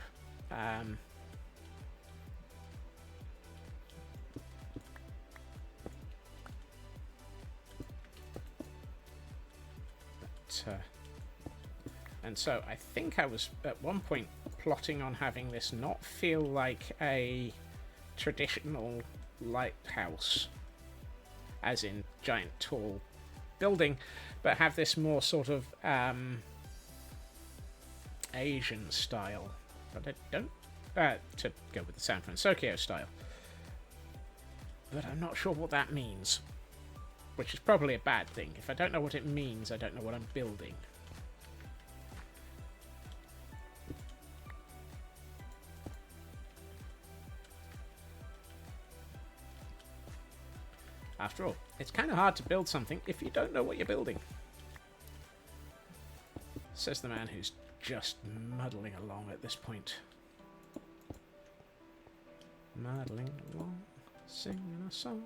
S3: And so I think I was at one point plotting on having this not feel like a traditional lighthouse, as in giant tall building, but have this more sort of Asian style. But I don't to go with the San Francisco style. But I'm not sure what that means, which is probably a bad thing. If I don't know what it means, I don't know what I'm building. After all, it's kind of hard to build something if you don't know what you're building. Says the man who's just muddling along at this point. Muddling along, singing a song.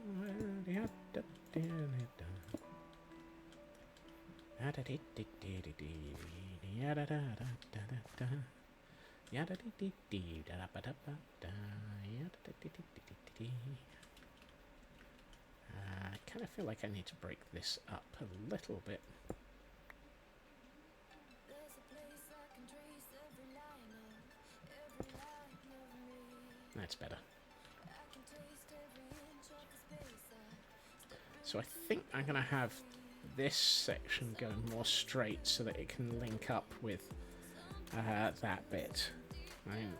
S3: I kind of feel like I need to break this up a little bit. That's better. So I think I'm going to have this section go more straight so that it can link up with that bit. I mean,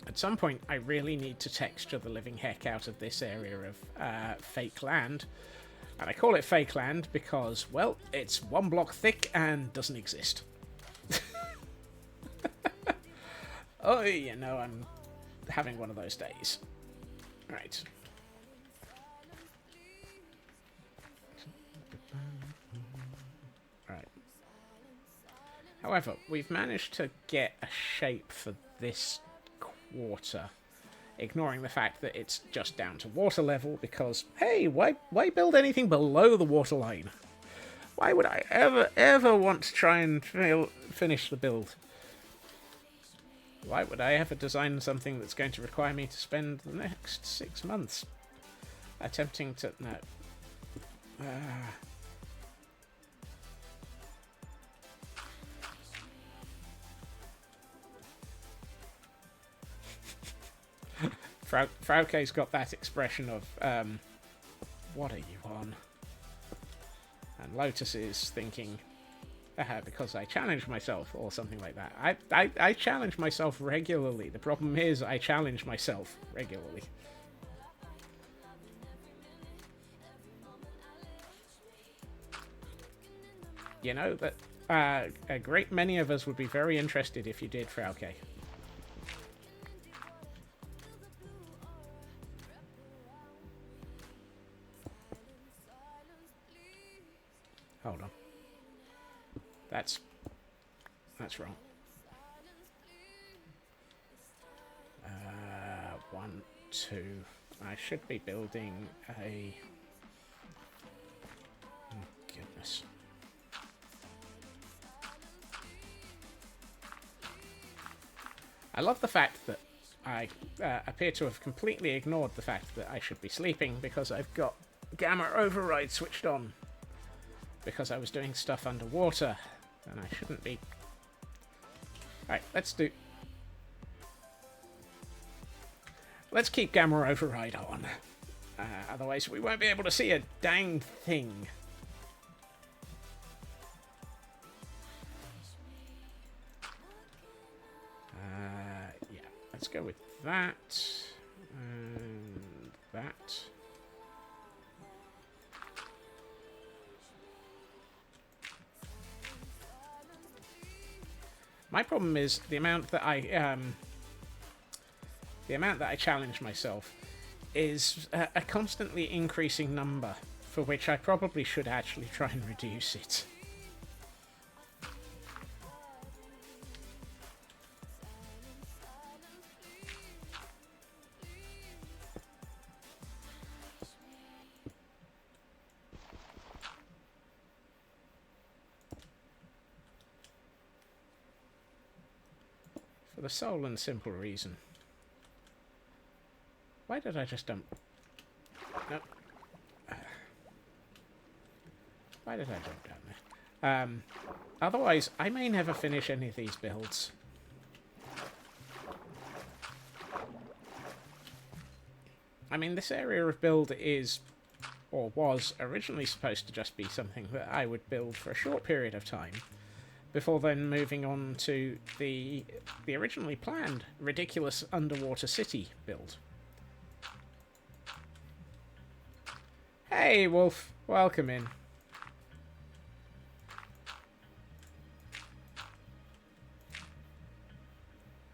S3: at some point, I really need to texture the living heck out of this area of fake land. And I call it fake land because, well, it's 1 block thick and doesn't exist. Oh, you know, I'm having one of those days. Right. Right. However, we've managed to get a shape for this water, ignoring the fact that it's just down to water level because, hey, why build anything below the water line? Why would I ever want to try and finish the build? Why would I ever design something that's going to require me to spend the next 6 months attempting to... No. Frauke's got that expression of, what are you on? And Lotus is thinking, because I challenge myself, or something like that. I challenge myself regularly. The problem is I challenge myself regularly. You know, that a great many of us would be very interested if you did, Frauke. Hold on. That's wrong. 1, 2. I should be building a... Oh, goodness. I love the fact that I appear to have completely ignored the fact that I should be sleeping because I've got gamma override switched on. Because I was doing stuff underwater, and I shouldn't be. Right, let's do... let's keep Gamma Override on. Otherwise, we won't be able to see a dang thing. Yeah, let's go with that. And that. My problem is the amount that I challenge myself is a constantly increasing number, for which I probably should actually try and reduce it. For the sole and simple reason. Why did I just dump? No. Why did I jump down there? Otherwise, I may never finish any of these builds. I mean, this area of build is, or was, originally supposed to just be something that I would build for a short period of time, before then moving on to the originally planned ridiculous underwater city build. Hey, Wolf. Welcome in.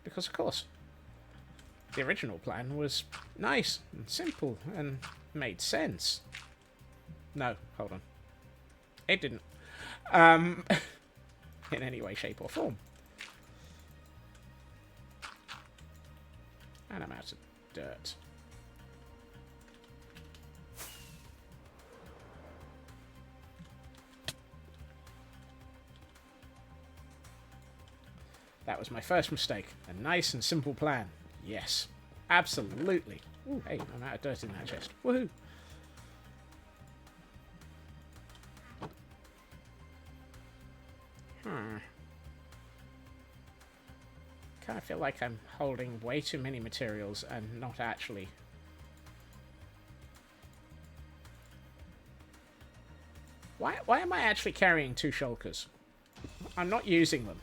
S3: Because, of course, the original plan was nice and simple and made sense. No, hold on. It didn't. In any way, shape, or form. And I'm out of dirt. That was my first mistake. A nice and simple plan. Yes. Absolutely. Ooh, hey, I'm out of dirt in that chest. Woohoo! Kind of feel like I'm holding way too many materials and not actually. Why am I actually carrying 2 shulkers? I'm not using them.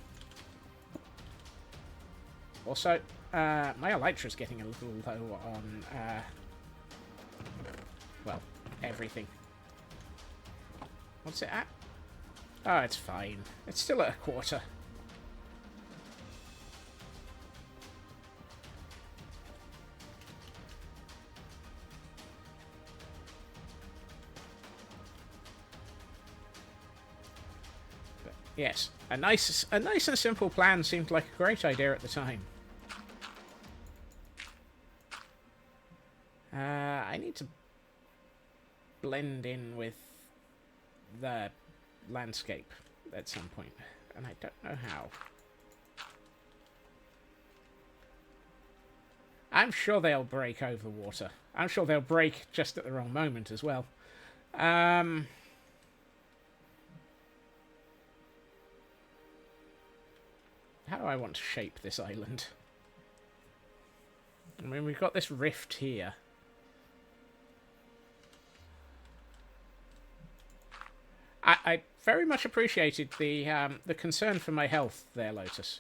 S3: Also, my elytra's getting a little low on, well, everything. What's it at? Oh, it's fine. It's still at a quarter. But yes, a nice and simple plan seemed like a great idea at the time. I need to blend in with the landscape at some point, and I don't know how. I'm sure they'll break over the water. I'm sure they'll break just at the wrong moment as well. How do I want to shape this island? I mean, we've got this rift here. I very much appreciated the concern for my health there, Lotus.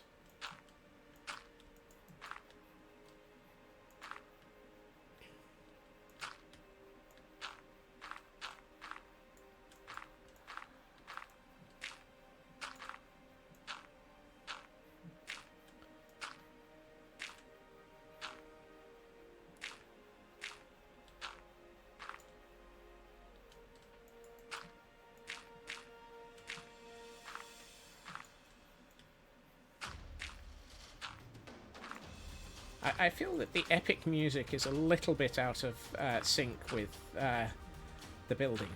S3: I feel that the epic music is a little bit out of sync with the building.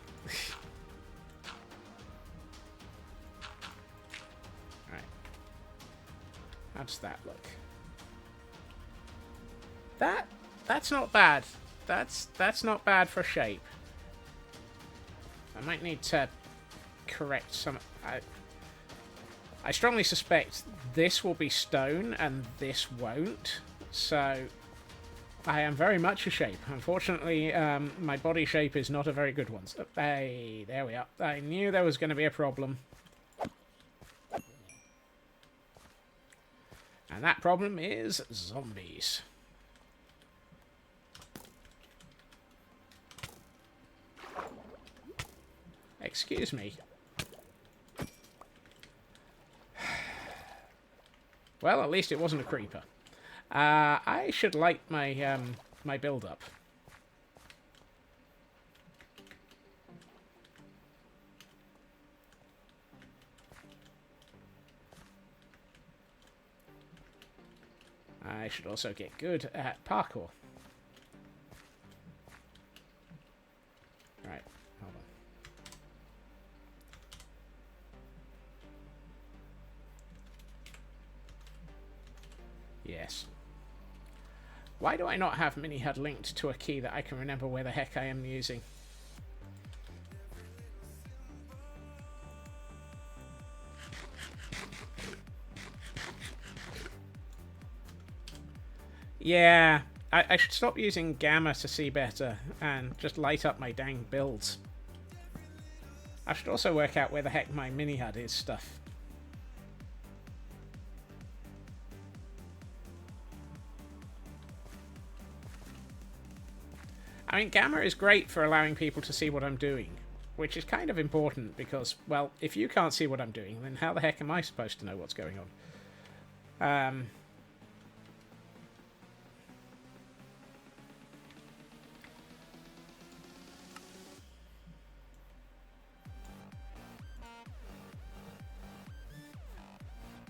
S3: Alright. How does that look? That's not bad. That's not bad for shape. I might need to correct some... I strongly suspect this will be stone and this won't. So I am very much a shape. Unfortunately, my body shape is not a very good one. So, hey, there we are. I knew there was going to be a problem. And that problem is zombies. Excuse me. Well, at least it wasn't a creeper. I should light my my build up. I should also get good at parkour. Right, hold on. Yes. Why do I not have mini-HUD linked to a key that I can remember where the heck I am using? Yeah, I should stop using gamma to see better and just light up my dang builds. I should also work out where the heck my mini-HUD is stuff. I mean, gamma is great for allowing people to see what I'm doing, which is kind of important because, well, if you can't see what I'm doing, then how the heck am I supposed to know what's going on?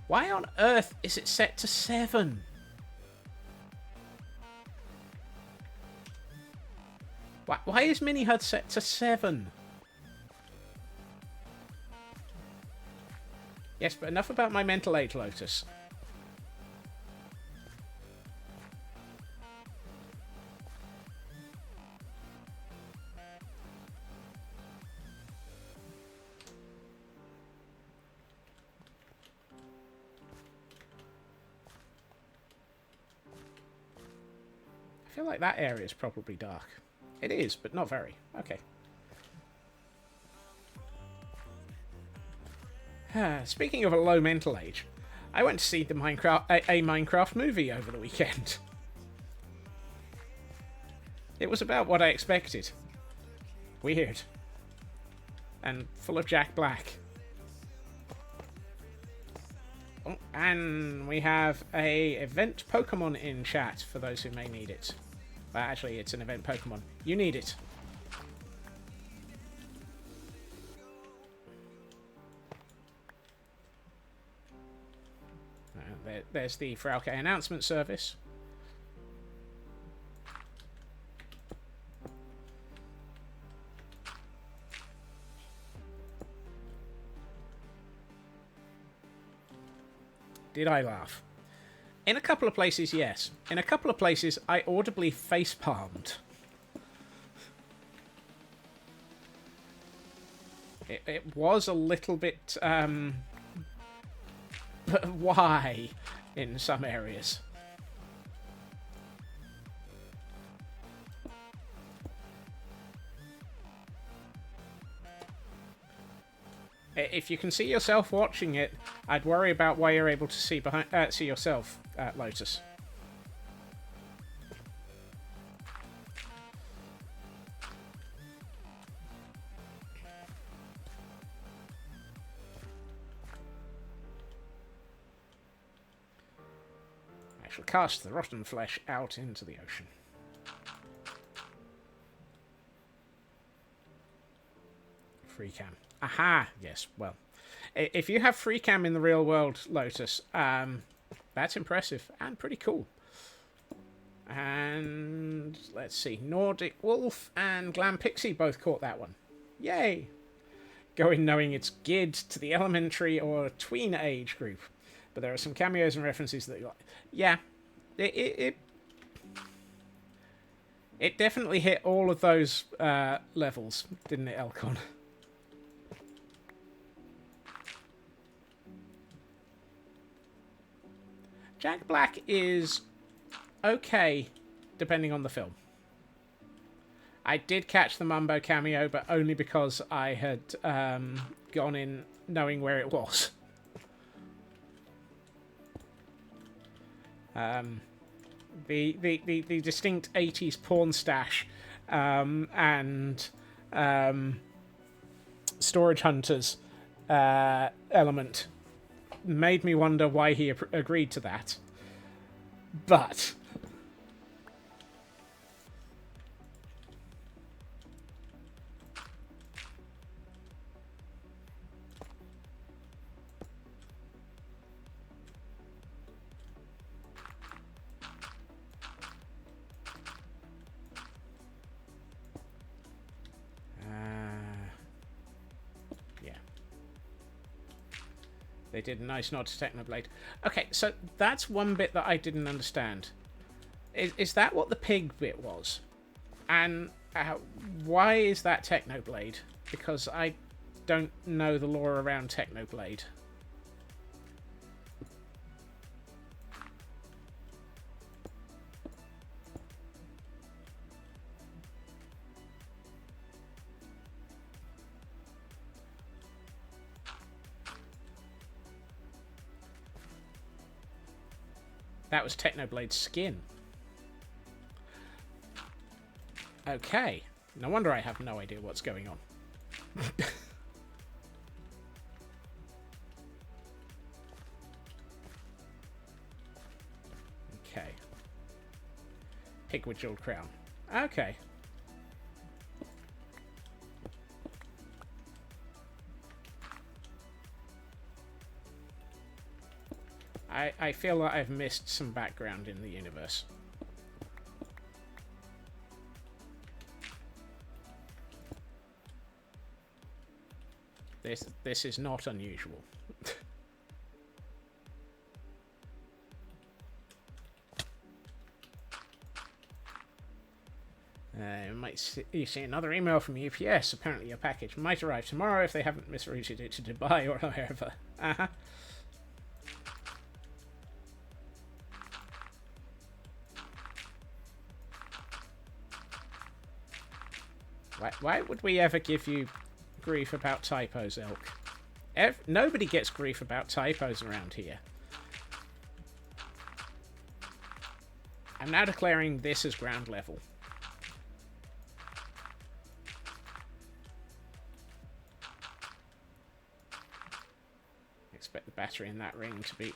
S3: Why on earth is it set to 7? Why is mini-HUD set to 7? Yes, but enough about my mental age, Lotus. I feel like that area is probably dark. It is, but not very. Okay. Speaking of a low mental age, I went to see the a Minecraft movie over the weekend. It was about what I expected. Weird. And full of Jack Black. Oh, and we have a event Pokemon in chat for those who may need it. Well, actually, it's an event Pokemon. You need it. There's the Frauke announcement service. Did I laugh? In a couple of places, yes. In a couple of places, I audibly facepalmed. It was a little bit, but why in some areas? If you can see yourself watching it, I'd worry about why you're able to see see yourself, Lotus. I shall cast the rotten flesh out into the ocean. Free cam. Aha! Yes, well. If you have free cam in the real world, Lotus, that's impressive and pretty cool. And let's see. Nordic Wolf and Glam Pixie both caught that one. Yay! Go in knowing it's geared to the elementary or tween age group. But there are some cameos and references that you like. Yeah. It definitely hit all of those levels, didn't it, Elcon? Jack Black is okay, depending on the film. I did catch the Mumbo cameo, but only because I had gone in knowing where it was. The distinct 80s porn stash and storage hunters element made me wonder why he agreed to that. But yeah. They did a nice nod to Technoblade. Okay, so that's one bit that I didn't understand. Is that what the pig bit was? And why is that Technoblade? Because I don't know the lore around Technoblade. That was Technoblade's skin. Okay. No wonder I have no idea what's going on. Okay. Pig with jeweled crown. Okay. I feel like I've missed some background in the universe. This is not unusual. You see another email from UPS. Apparently your package might arrive tomorrow if they haven't misrouted it to Dubai or wherever. Uh-huh. Why would we ever give you grief about typos, Elk? Nobody gets grief about typos around here. I'm now declaring this as ground level. Expect the battery in that ring to be...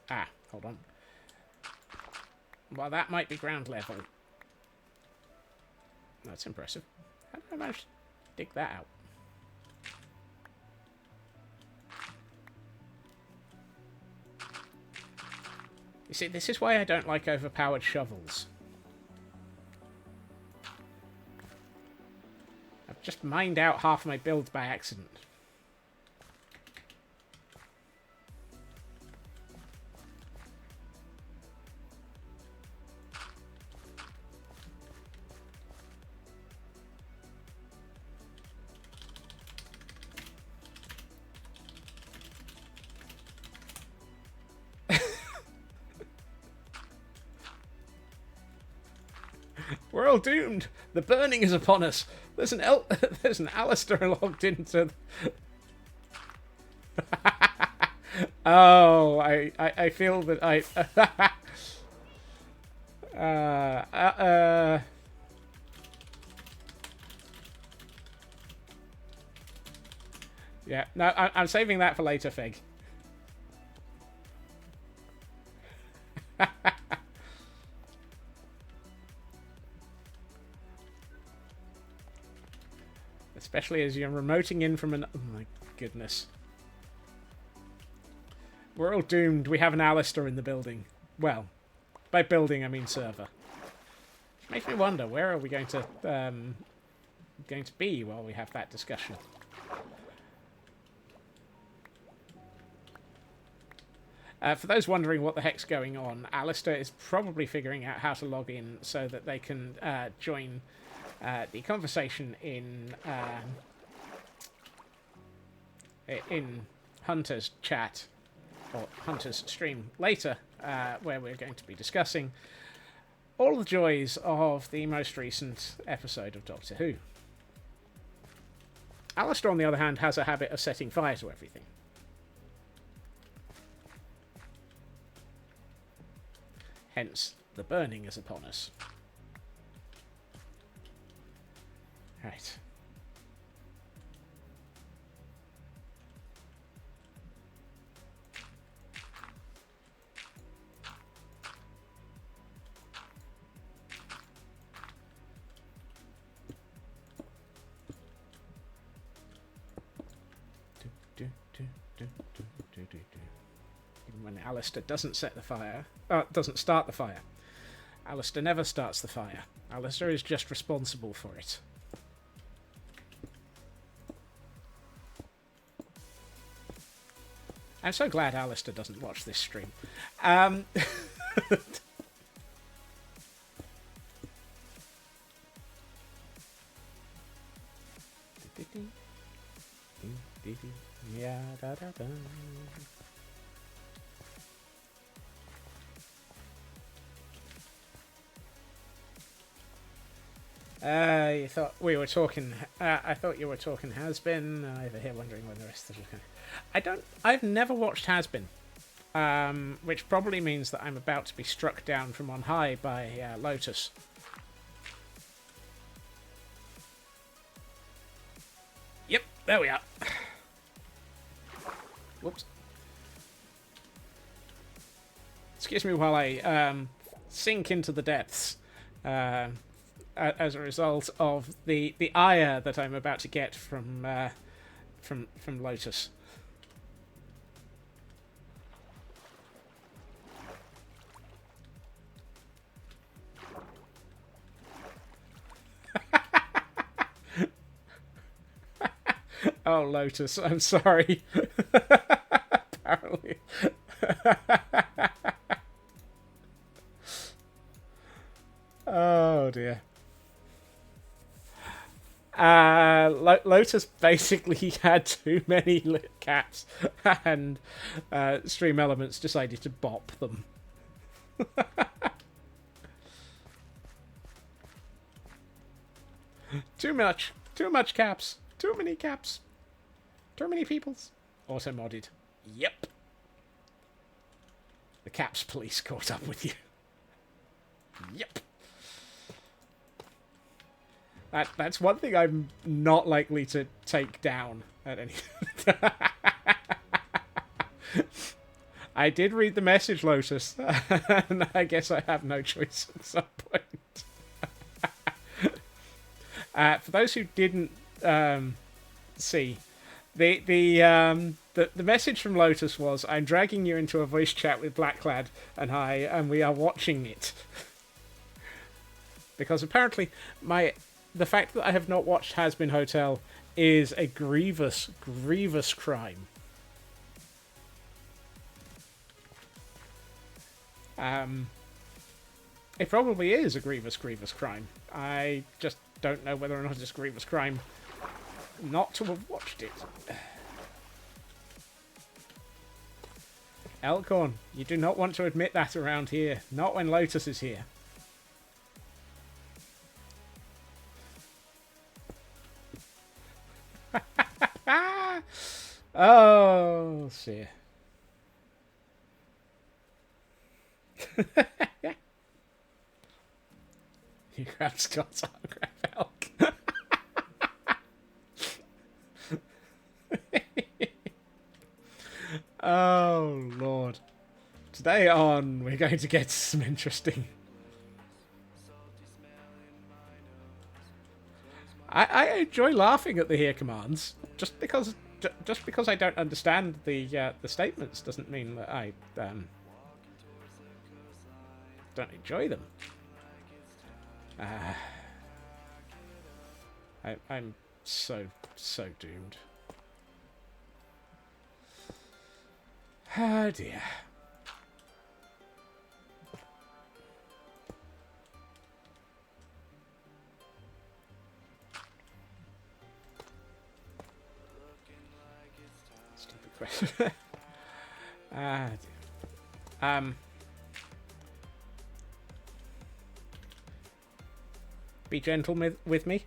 S3: Ah, hold on. Well, that might be ground level. That's impressive. How did I manage to dig that out? You see, this is why I don't like overpowered shovels. I've just mined out half my build by accident. We're all doomed. The burning is upon us. There's an Alistair logged into. Oh, I feel that I. Yeah, no, I'm saving that for later, Fig. Especially as you're remoting in from an... Oh my goodness. We're all doomed. We have an Alistair in the building. Well, by building I mean server. Makes me wonder, where are we going to be while we have that discussion? For those wondering what the heck's going on, Alistair is probably figuring out how to log in so that they can join the conversation in Hunter's chat, or Hunter's stream later, where we're going to be discussing all the joys of the most recent episode of Doctor Who. Alistair, on the other hand, has a habit of setting fire to everything. Hence, the burning is upon us. Right. Even when Alistair doesn't set the fire, doesn't start the fire. Alistair never starts the fire. Alistair is just responsible for it. I'm so glad Alistair doesn't watch this stream. Yeah, da, da, da. You thought we were talking. I thought you were talking Has Been. Over here wondering when the rest of the. I've never watched Has Been, which probably means that I'm about to be struck down from on high by Lotus. Yep, there we are. Whoops. Excuse me while I sink into the depths. As a result of the ire that I'm about to get from Lotus. Oh, Lotus, I'm sorry. Apparently. Oh dear. Lotus basically had too many cats, and Stream Elements decided to bop them. Too much caps. Too many caps. Too many peoples. Auto modded. Yep. The caps police caught up with you. Yep. That's one thing I'm not likely to take down at any. I did read the message, Lotus, and I guess I have no choice at some point. For those who didn't see, the message from Lotus was, "I'm dragging you into a voice chat with Blacklad and we are watching it." Because apparently the fact that I have not watched Has Been Hotel is a grievous, grievous crime. It probably is a grievous, grievous crime. I just don't know whether or not it's a grievous crime not to have watched it. Elkhorn, you do not want to admit that around here. Not when Lotus is here. Oh, shit. You grabbed Scott's autograph, Elk. Oh, Lord. Today on, we're going to get some interesting... I enjoy laughing at the here commands. Just because I don't understand the statements doesn't mean that I don't enjoy them. I'm so doomed. Oh dear. Stupid question. Ah dear. Be gentle with me.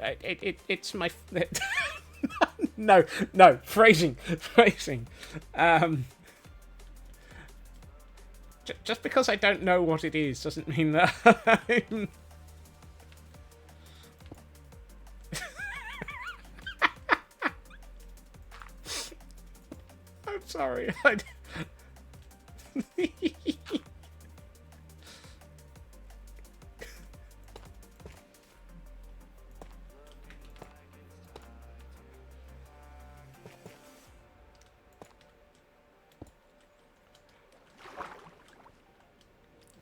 S3: It's my... no, phrasing. Just because I don't know what it is doesn't mean that I'm... I'm sorry.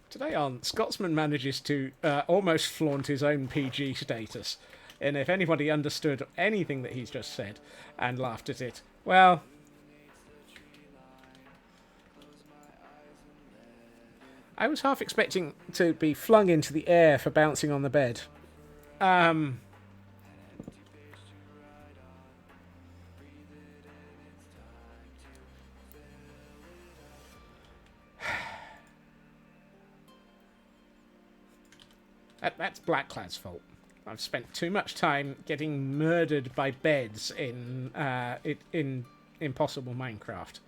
S3: Today on, Scotsman manages to almost flaunt his own PG status. And if anybody understood anything that he's just said and laughed at it, well... I was half expecting to be flung into the air for bouncing on the bed. That's Blackclad's fault. I've spent too much time getting murdered by beds in Impossible Minecraft.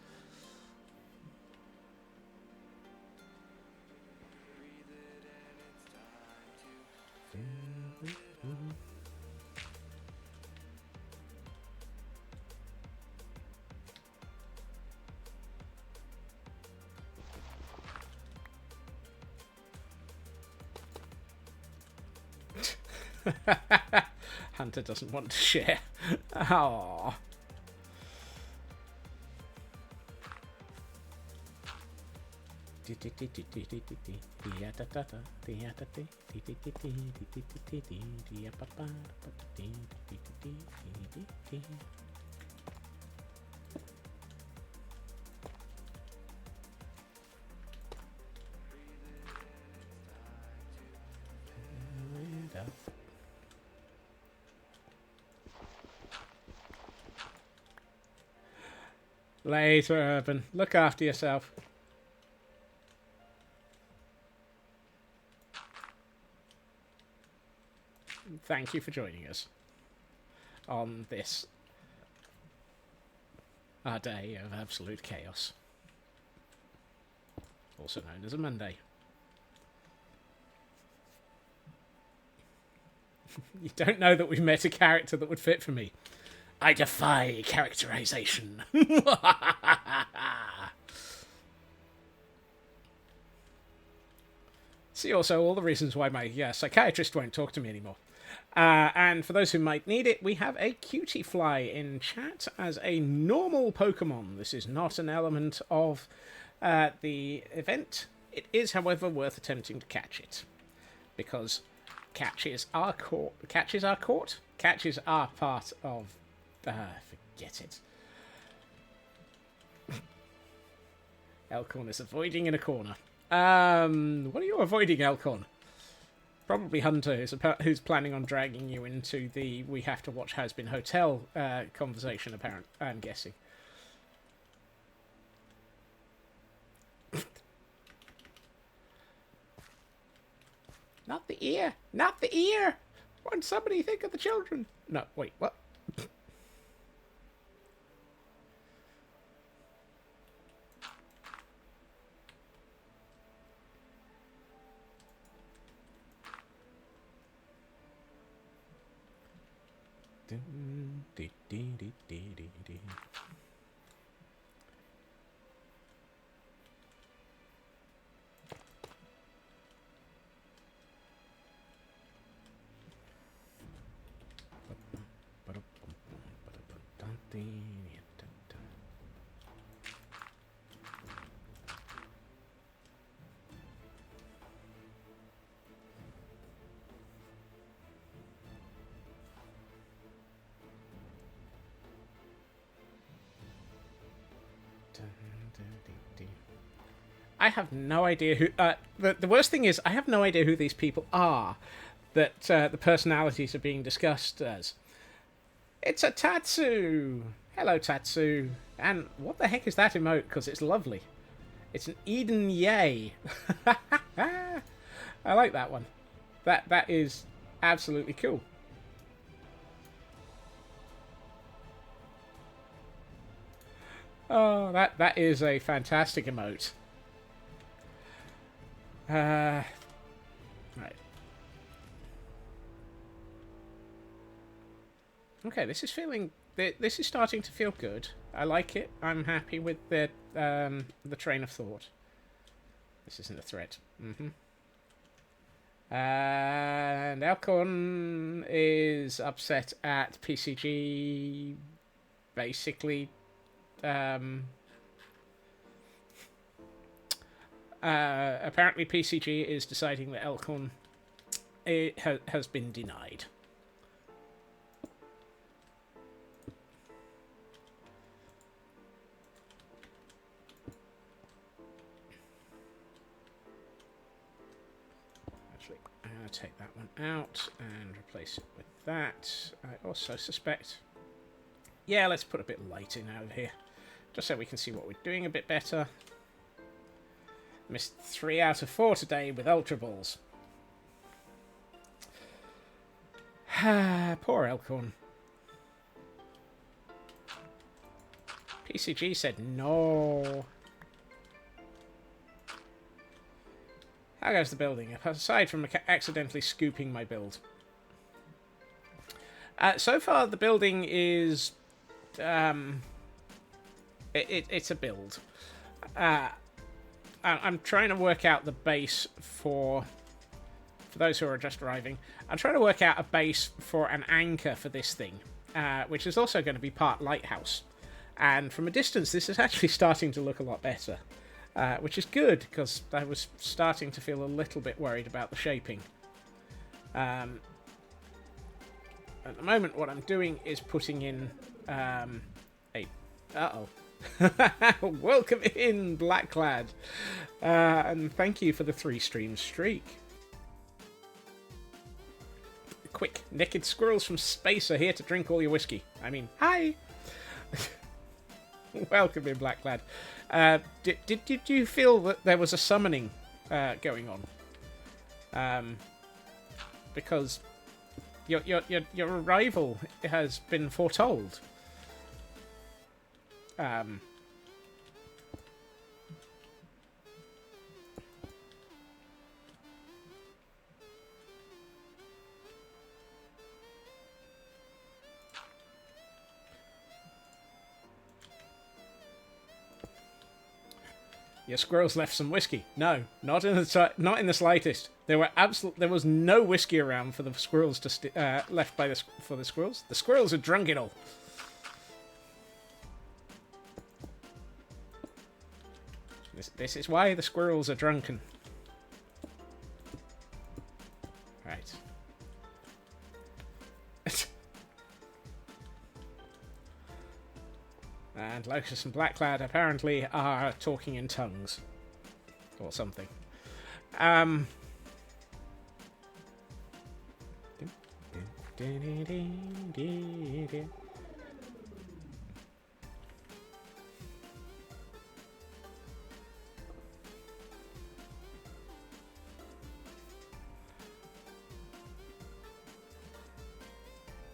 S3: Hunter doesn't want to share. Aww. Later, Urban. Look after yourself. Thank you for joining us on this, our day of absolute chaos. Also known as a Monday. You don't know that we've met a character that would fit for me. I defy characterization. See also all the reasons why my psychiatrist won't talk to me anymore. And for those who might need it, we have a cutie fly in chat as a normal Pokemon. This is not an element of the event. It is, however, worth attempting to catch it. Because catches are caught. Catches are caught? Catches are part of... forget it. Elkhorn is avoiding in a corner. What are you avoiding, Elkhorn? Probably Hunter, who's planning on dragging you into the we have to watch Has Been Hotel conversation, I'm guessing. Not the ear! Not the ear! Won't somebody think of the children? No, wait, what? I have no idea who... the worst thing is, I have no idea who these people are that the personalities are being discussed as. It's a Tatsu! Hello, Tatsu. And what the heck is that emote? Because it's lovely. It's an Eden Yay. I like that one. That is absolutely cool. Oh, that is a fantastic emote. Right. Okay, this is starting to feel good. I like it. I'm happy with the train of thought. This isn't a threat. And Elcon is upset at PCG basically apparently PCG is deciding that Elcon has been denied. Actually, I'm going to take that one out and replace it with that. I also suspect... Yeah, let's put a bit of light in out of here. Just so we can see what we're doing a bit better. Missed 3 out of 4 today with Ultra Balls. Poor Elkhorn. PCG said no. How goes the building? Aside from accidentally scooping my build. So far, the building is... it's a build. I'm trying to work out the base for those who are just arriving. I'm trying to work out a base for an anchor for this thing, which is also going to be part lighthouse. And from a distance, this is actually starting to look a lot better, which is good, because I was starting to feel a little bit worried about the shaping. At the moment, what I'm doing is putting in a... Uh-oh. Welcome in, Blacklad. And thank you for the 3-stream streak. Quick, naked squirrels from space are here to drink all your whiskey. I mean, hi! Welcome in, Blacklad. Did you feel that there was a summoning going on? Because your arrival has been foretold. Your squirrels left some whiskey. No, not in the slightest. There was no whiskey around for the squirrels to left for the squirrels. The squirrels had drunk it all. This is why the squirrels are drunken. Right. And Locust and Blacklad apparently are talking in tongues. Or something.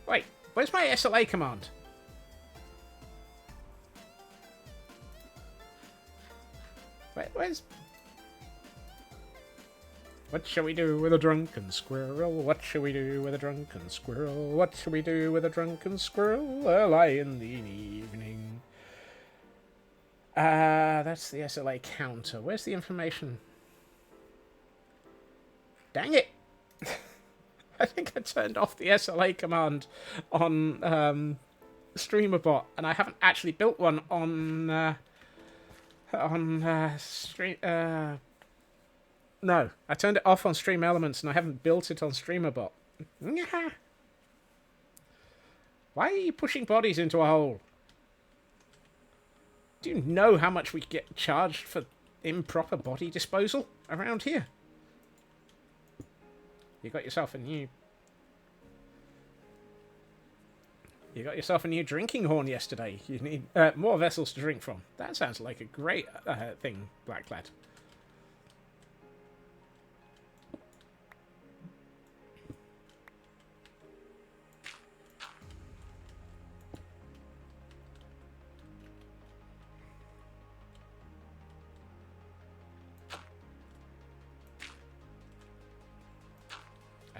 S3: Wait, where's my SLA command? Where's... What shall we do with a drunken squirrel? What shall we do with a drunken squirrel? What shall we do with a drunken squirrel? Early in the evening. That's the SLA counter. Where's the information? Dang it! I think I turned off the SLA command on StreamerBot, and I haven't actually built one on stream. No, I turned it off on Stream Elements, and I haven't built it on StreamerBot. Why are you pushing bodies into a hole? Do you know how much we get charged for improper body disposal around here? You got yourself a new drinking horn yesterday. You need more vessels to drink from. That sounds like a great thing, Blacklad.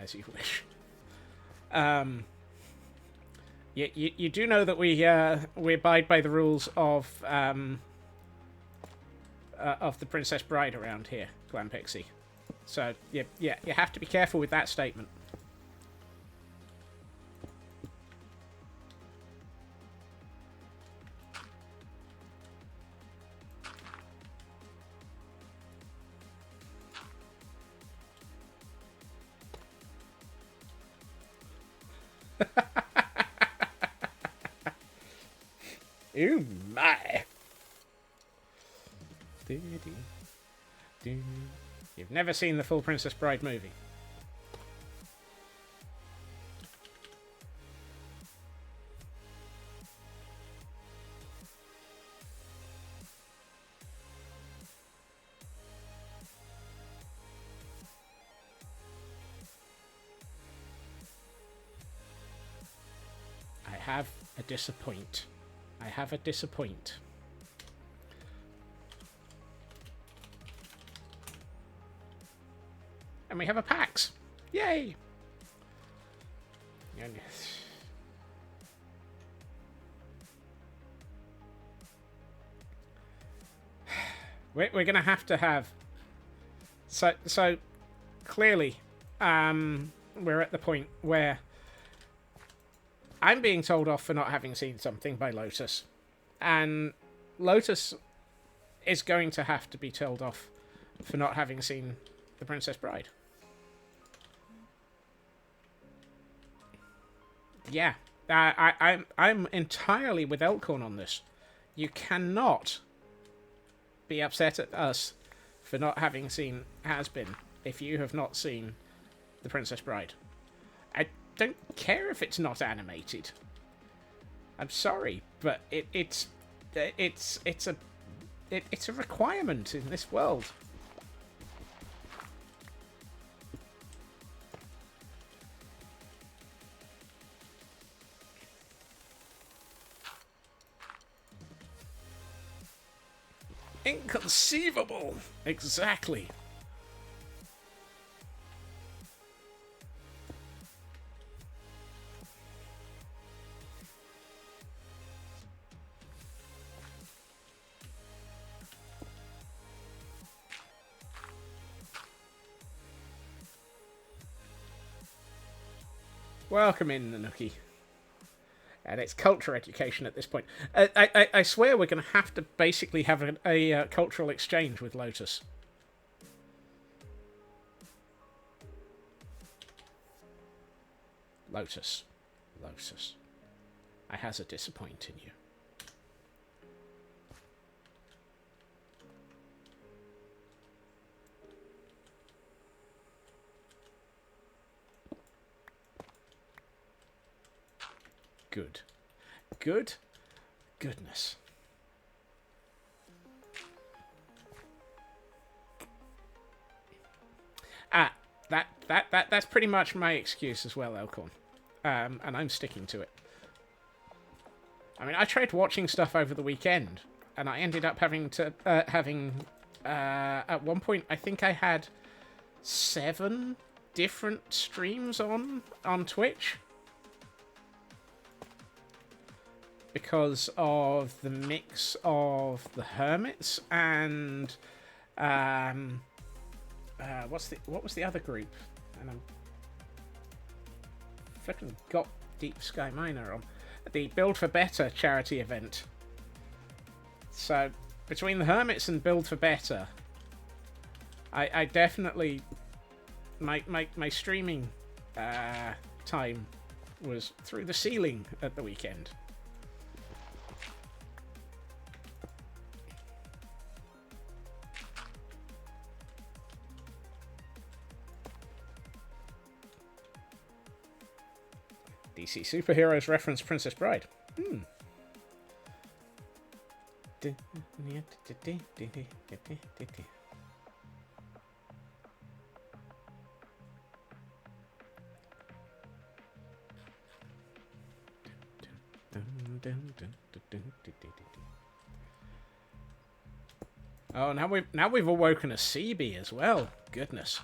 S3: as you wish. You do know that we abide by the rules of the Princess Bride around here, Glam Pixie. So you have to be careful with that statement. Ooh, my. You've never seen the full Princess Bride movie. I have a disappoint. And we have a PAX. Yay! We're going to have... So clearly, we're at the point where I'm being told off for not having seen something by Lotus. And Lotus is going to have to be told off for not having seen The Princess Bride. Yeah, I'm entirely with Elkhorn on this. You cannot be upset at us for not having seen Has-Been if you have not seen The Princess Bride. I don't care if it's not animated. I'm sorry, but it's a requirement in this world. Inconceivable! Exactly. Welcome in, Nanuki. And it's culture education at this point. I swear we're going to have to basically have a cultural exchange with Lotus. Lotus. I has a disappoint in you. Goodness. That's pretty much my excuse as well, Elkhorn. And I'm sticking to it. I mean, I tried watching stuff over the weekend, and I ended up having at one point, I think I had 7 different streams on Twitch. Because of the mix of the hermits and what was the other group? And I'm flipping got Deep Sky Miner on the Build for Better charity event. So between the hermits and Build for Better, I definitely my streaming time was through the ceiling at the weekend. DC Superheroes reference Princess Bride. Oh, now we've awoken a CB as well. Goodness.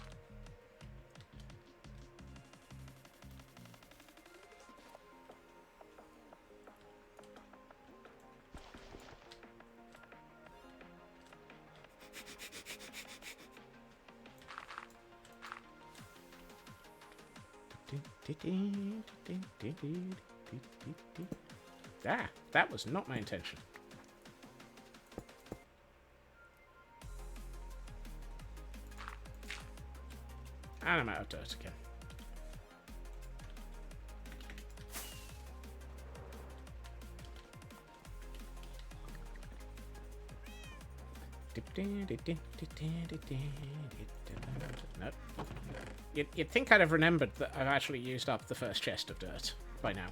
S3: Ah, that was not my intention. And I'm out of dirt again. Nope. You'd think I'd have remembered that I've actually used up the first chest of dirt by now.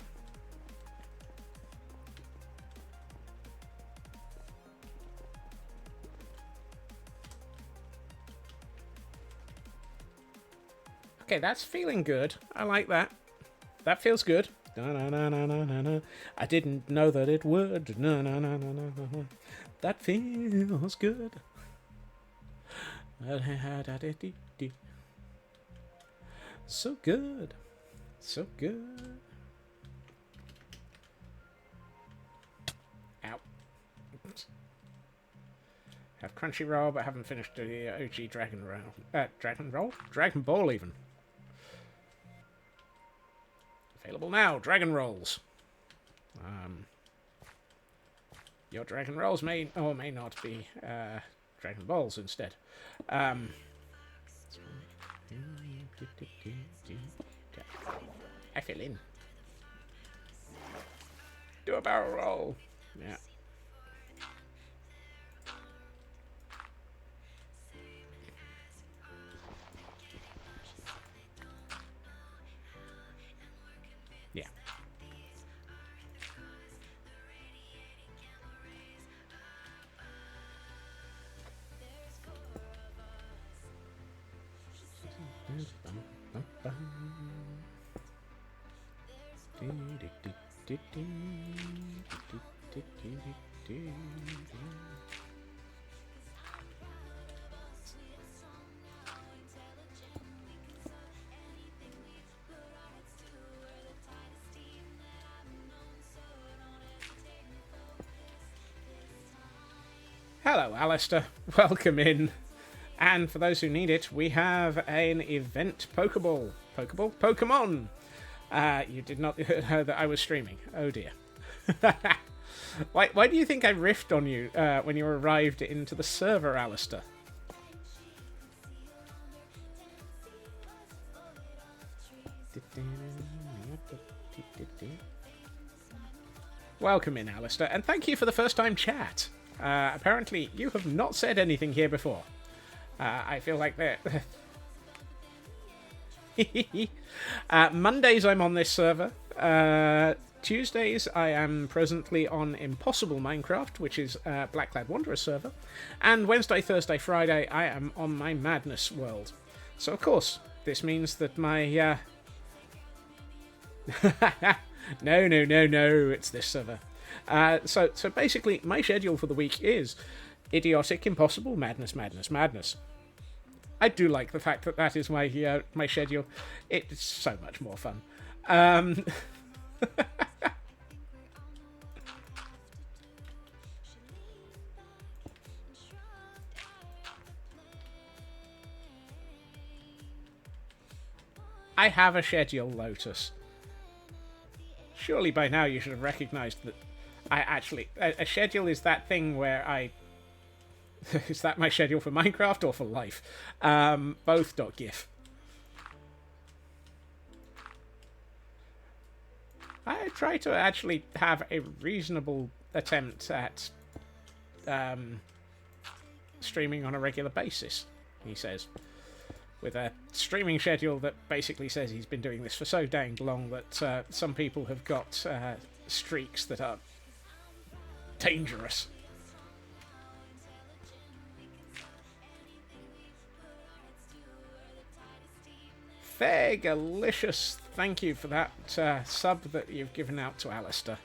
S3: Okay, that's feeling good. I like that. That feels good. I didn't know that it would. That feels good. So good. So good. Ow. Have Crunchyroll, but haven't finished the OG Dragon Roll. Dragon Roll? Dragon Ball, even. Available now, Dragon Rolls. Your Dragon Rolls may or may not be Dragon Balls instead. I fill in. Do a barrel roll. Yeah. Yeah. Hello, Alistair. Welcome in. And for those who need it, we have an event Pokeball. Pokeball? Pokemon! You did not know that I was streaming. Oh dear. Why do you think I riffed on you when you arrived into the server, Alistair? Welcome in, Alistair, and thank you for the first time chat. Apparently, you have not said anything here before. I feel like that. Mondays I'm on this server. Tuesdays I am presently on Impossible Minecraft, which is Blackcloud Wanderer server. And Wednesday, Thursday, Friday I am on my Madness world. So of course, this means that my... No, it's this server. So basically, my schedule for the week is Idiotic, Impossible, Madness. I do like the fact that that is my my schedule. It's so much more fun. I have a schedule, Lotus. Surely by now you should have recognised that I actually... A schedule is that thing where I... Is that my schedule for Minecraft or for life? Both.gif. I try to actually have a reasonable attempt at streaming on a regular basis, he says. With a streaming schedule that basically says he's been doing this for so dang long that some people have got streaks that are dangerous. Fairgalicious, thank you for that sub that you've given out to Alistair.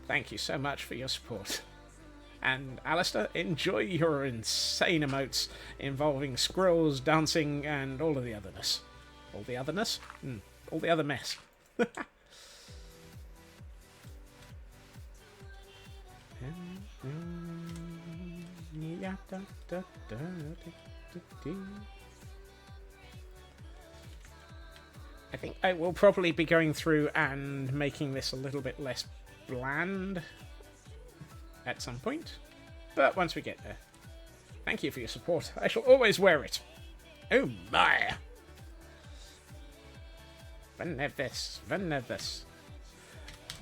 S3: Thank you so much for your support. And Alistair, enjoy your insane emotes involving squirrels, dancing, and all of the otherness. All the otherness? All the other mess. I think I will probably be going through and making this a little bit less bland at some point. But once we get there. Thank you for your support. I shall always wear it. Oh my! One of this. One of us.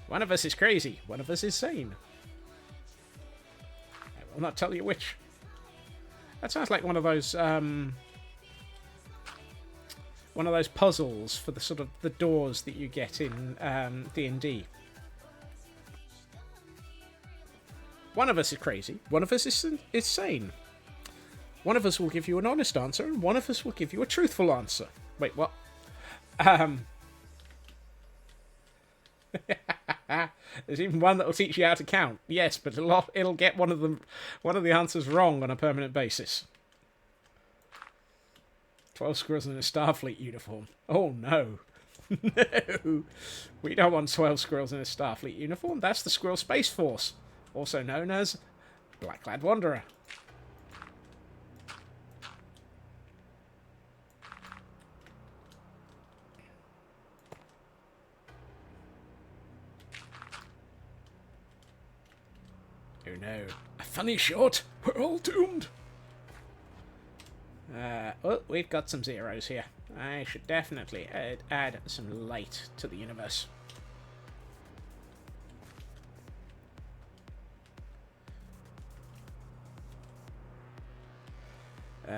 S3: One of us is crazy. One of us is sane. I will not tell you which. That sounds like one of those puzzles for the sort of the doors that you get in D&D. One of us is crazy. One of us is sane. One of us will give you an honest answer, and one of us will give you a truthful answer. Wait, what? There's even one that will teach you how to count. Yes, but it'll get one of the answers wrong on a permanent basis. 12 squirrels in a Starfleet uniform. Oh no. No. We don't want 12 squirrels in a Starfleet uniform. That's the Squirrel Space Force, also known as Blacklad Wanderer. Oh no. A funny shot. We're all doomed. Oh, we've got some zeros here. I should definitely add some light to the universe.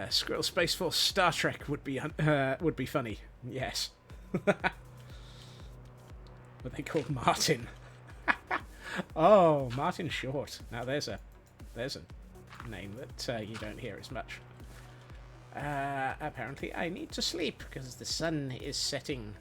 S3: Squirrel Space Force Star Trek would be funny. Yes. But they called Martin. Oh, Martin Short. Now there's a name that you don't hear as much. Apparently I need to sleep because the sun is setting.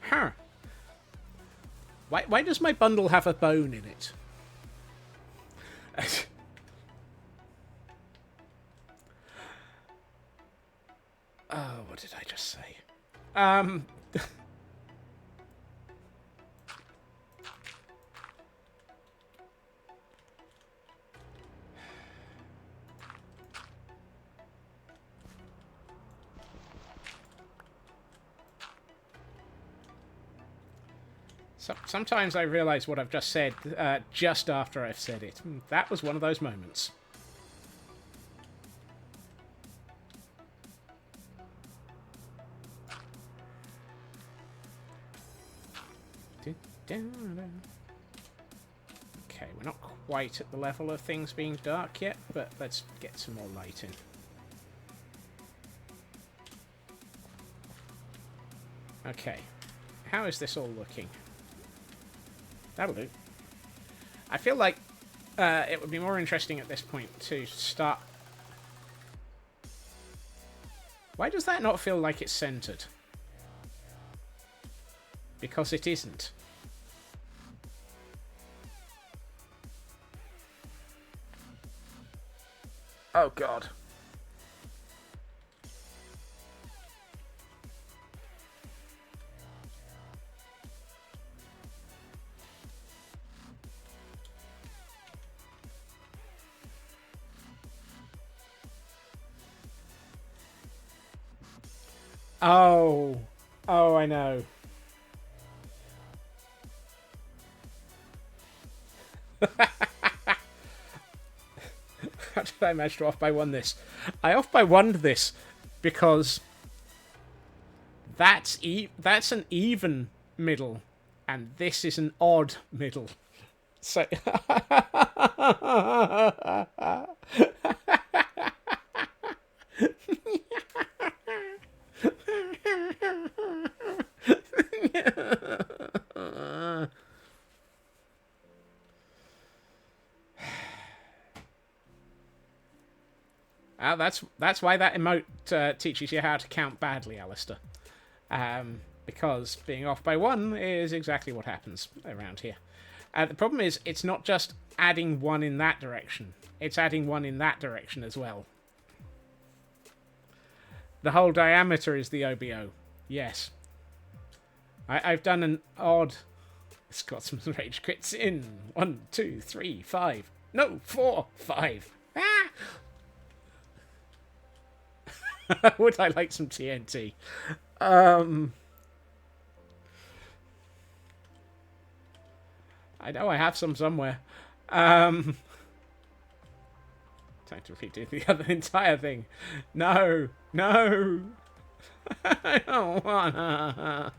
S3: Huh. Why does my bundle have a bone in it? Oh, what did I just say? Sometimes I realise what I've just said just after I've said it. That was one of those moments. Okay, we're not quite at the level of things being dark yet, but let's get some more light in. Okay, how is this all looking? That'll do. I feel like it would be more interesting at this point to start... Why does that not feel like it's centered? Because it isn't. Oh god. Oh. Oh, I know. How did I manage to off by one this? I off by one this because that's an even middle and this is an odd middle. So that's why that emote teaches you how to count badly, Alistair. Because being off by one is exactly what happens around here. The problem is, it's not just adding one in that direction. It's adding one in that direction as well. The whole diameter is the OBO. Yes. I've done an odd... It's got some rage crits in. 1, 2, 3, 5. No, 4, 5. Ah! Would I like some TNT? I know I have some somewhere. Time to redo the other entire thing. No, no. I don't wanna.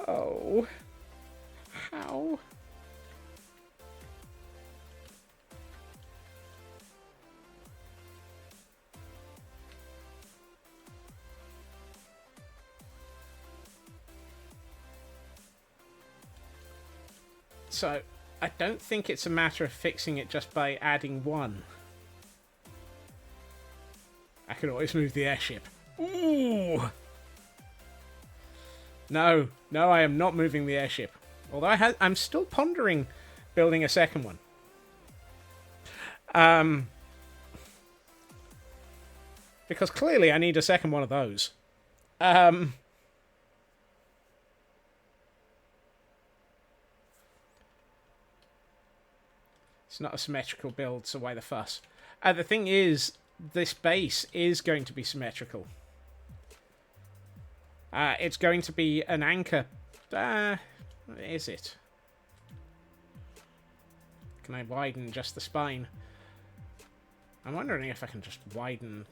S3: Oh. How? So, I don't think it's a matter of fixing it just by adding 1. I can always move the airship. Ooh! No, no, I am not moving the airship. Although I'm still pondering building a second one. Because clearly I need a second one of those. It's not a symmetrical build, so why the fuss? The thing is, this base is going to be symmetrical. It's going to be an anchor. Is it? Can I widen just the spine? I'm wondering if I can just widen...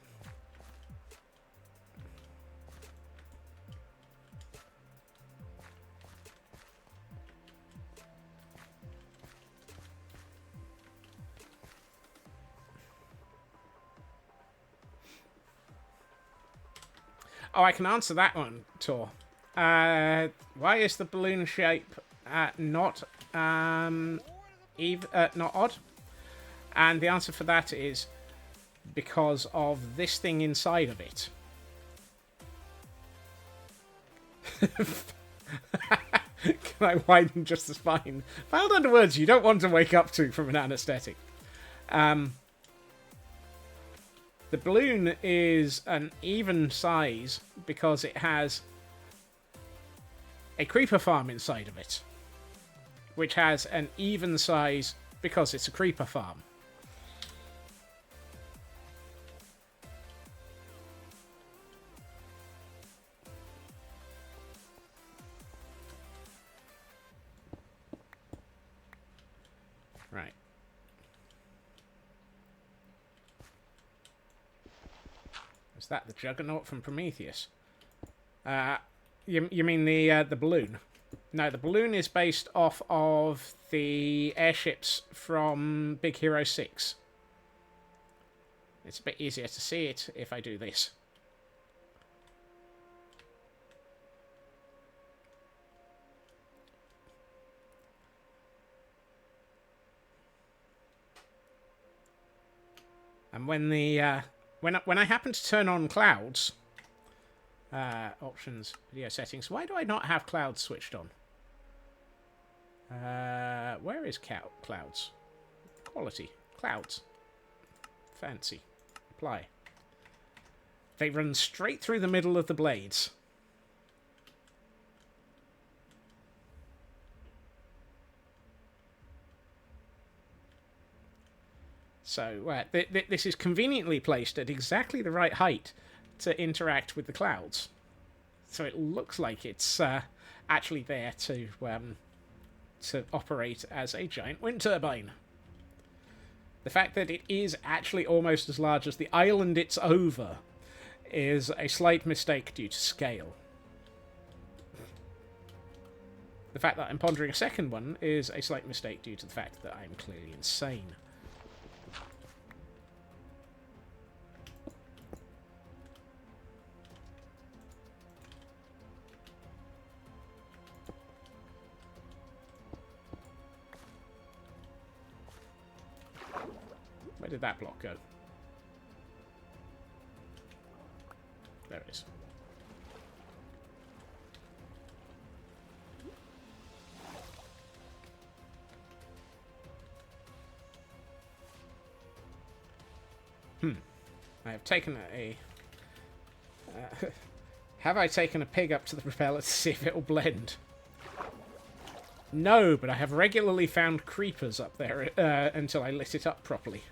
S3: Oh, I can answer that one, Tor. Why is the balloon shape not not odd? And the answer for that is because of this thing inside of it. Can I widen just the spine? Found under words you don't want to wake up to from an anesthetic. The balloon is an even size because it has a creeper farm inside of it, which has an even size because it's a creeper farm. Right. Is that the Juggernaut from Prometheus? You mean the balloon? No, the balloon is based off of the airships from Big Hero 6. It's a bit easier to see it if I do this. And when the when I happen to turn on clouds, options, video settings. Why do I not have clouds switched on? Where is clouds? Quality, clouds, fancy, apply. They run straight through the middle of the blades. So this is conveniently placed at exactly the right height to interact with the clouds. So it looks like it's actually there to operate as a giant wind turbine. The fact that it is actually almost as large as the island it's over is a slight mistake due to scale. The fact that I'm pondering a second one is a slight mistake due to the fact that I'm clearly insane. Where did that block go? There it is. I have taken a... have I taken a pig up to the propeller to see if it'll blend? No, but I have regularly found creepers up there until I lit it up properly.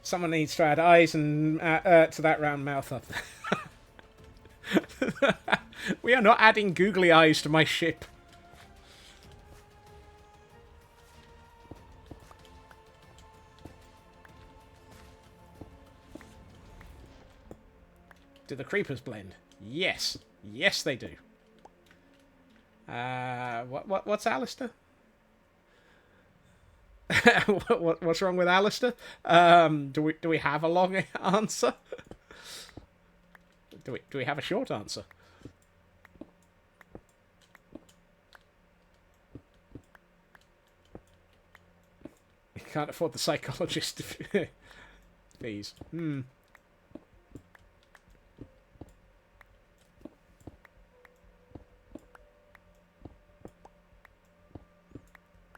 S3: Someone needs to add eyes and to that round mouth up there. We are not adding googly eyes to my ship. Do the creepers blend? Yes. Yes, they do. What's Alistair? What's wrong with Alistair? Do we have a long answer? Do we have a short answer? You can't afford the psychologist. Please.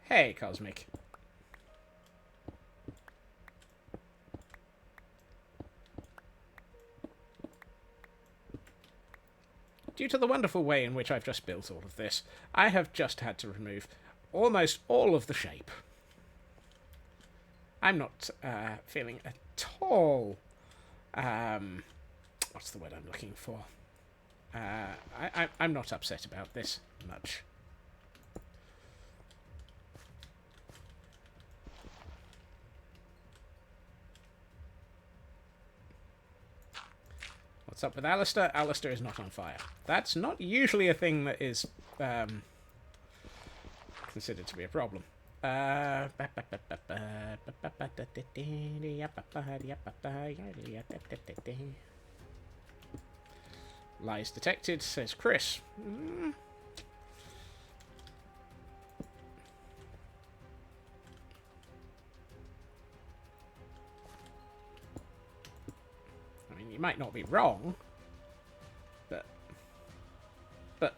S3: Hey, Cosmic. Due to the wonderful way in which I've just built all of this, I have just had to remove almost all of the shape. I'm not feeling at all... what's the word I'm looking for? I'm not upset about this much. What's up with Alistair? Alistair is not on fire. That's not usually a thing that is considered to be a problem. Lies detected, says Chris. I mean, you might not be wrong, but... Hold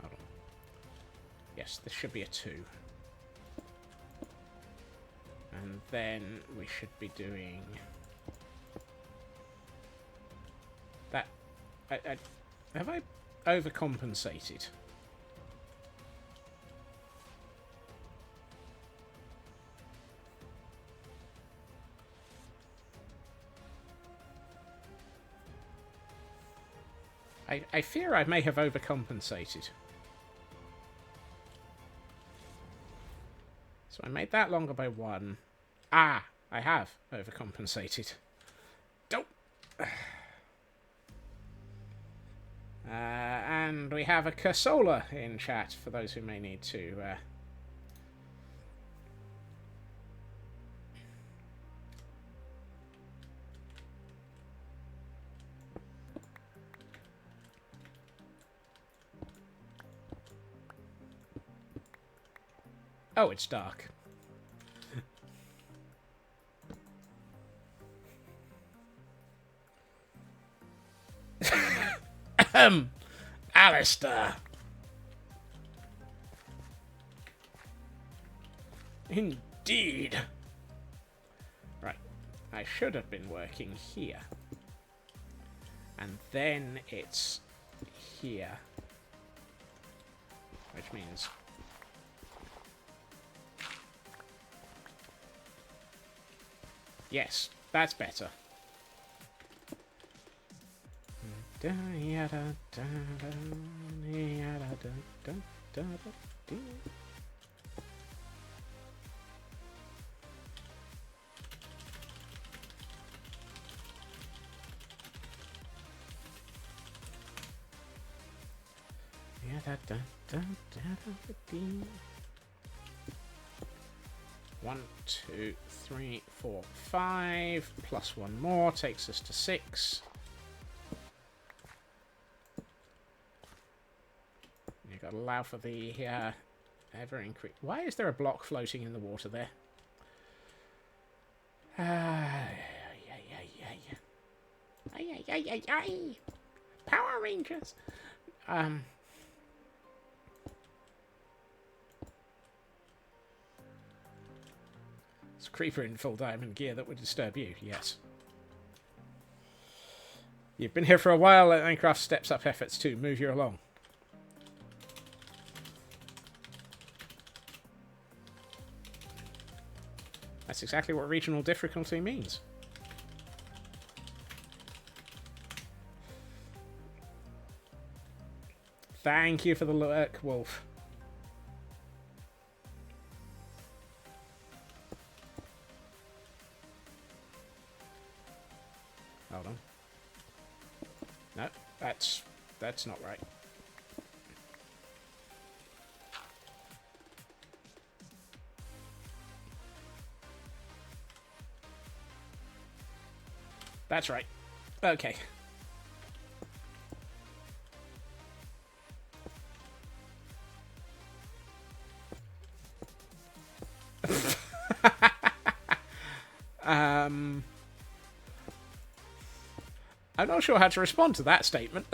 S3: on. Yes, this should be a 2. And then we should be doing... that... have I overcompensated? I fear I may have overcompensated. So I made that longer by 1. Ah, I have overcompensated. Don't. And we have a Cursola in chat for those who may need to. Oh, it's dark. Alistair. Indeed. Right. I should have been working here. And then it's here. Which means... yes, that's better. One, 2, 3, 4, 5, plus 1 more takes us to 6. You've got to allow for the ever increase. Why is there a block floating in the water there? Power Rangers. It's a creeper in full diamond gear that would disturb you, yes. You've been here for a while, and Minecraft steps up efforts to move you along. That's exactly what regional difficulty means. Thank you for the lurk, Wolf. Hold on. No, that's not right. That's right. Okay. I'm not sure how to respond to that statement.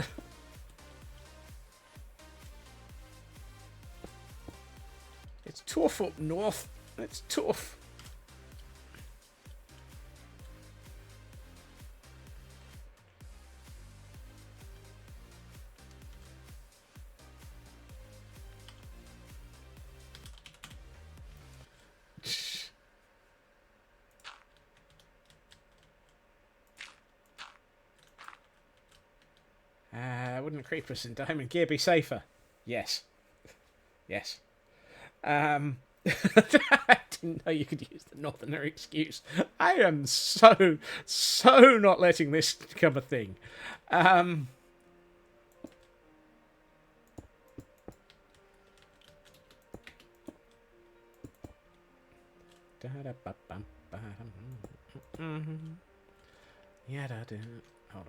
S3: It's tough up north. It's tough. Wouldn't creepers in diamond gear be safer? Yes. Yes. I didn't know you could use the northerner excuse. I am so not letting this become a thing. Hold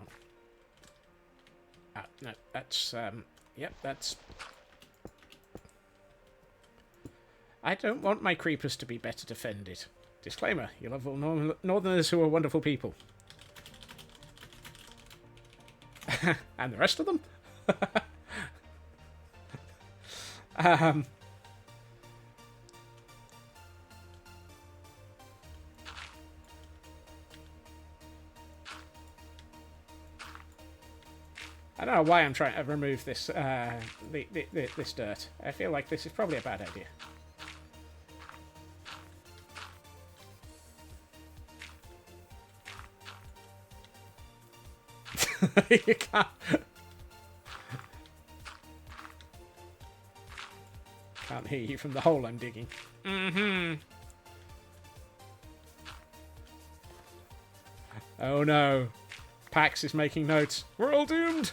S3: on. No, that's, yep, that's... I don't want my creepers to be better defended. Disclaimer, you love all northerners who are wonderful people. And the rest of them? I don't know why I'm trying to remove this this dirt. I feel like this is probably a bad idea. You can't hear you from the hole I'm digging. Oh no. Pax is making notes. We're all doomed!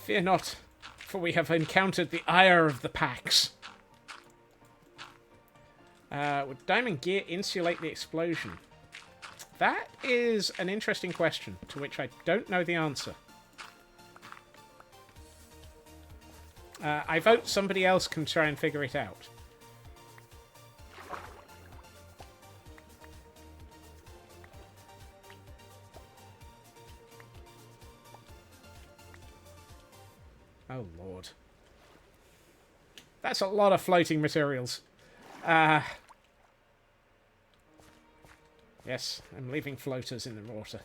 S3: Fear not, for we have encountered the ire of the Pax. Would diamond gear insulate the explosion? That is an interesting question, to which I don't know the answer. I vote somebody else can try and figure it out. Oh, Lord. That's a lot of floating materials. Yes, I'm leaving floaters in the water.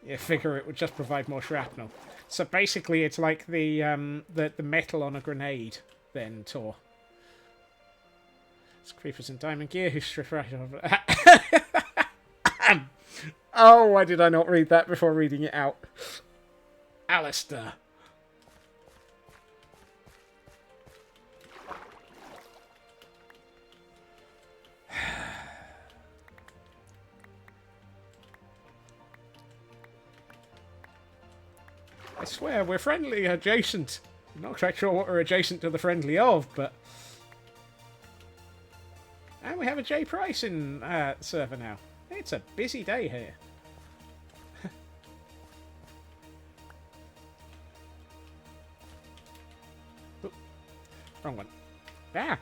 S3: You figure it would just provide more shrapnel. So basically, it's like the metal on a grenade, then, Tor. It's creepers in diamond gear who strip right over. Oh, why did I not read that before reading it out? Alistair. I swear, we're friendly adjacent. I'm not quite sure what we're adjacent to the friendly of, but... And we have a J Price in server now. It's a busy day here. Wrong one. Ah!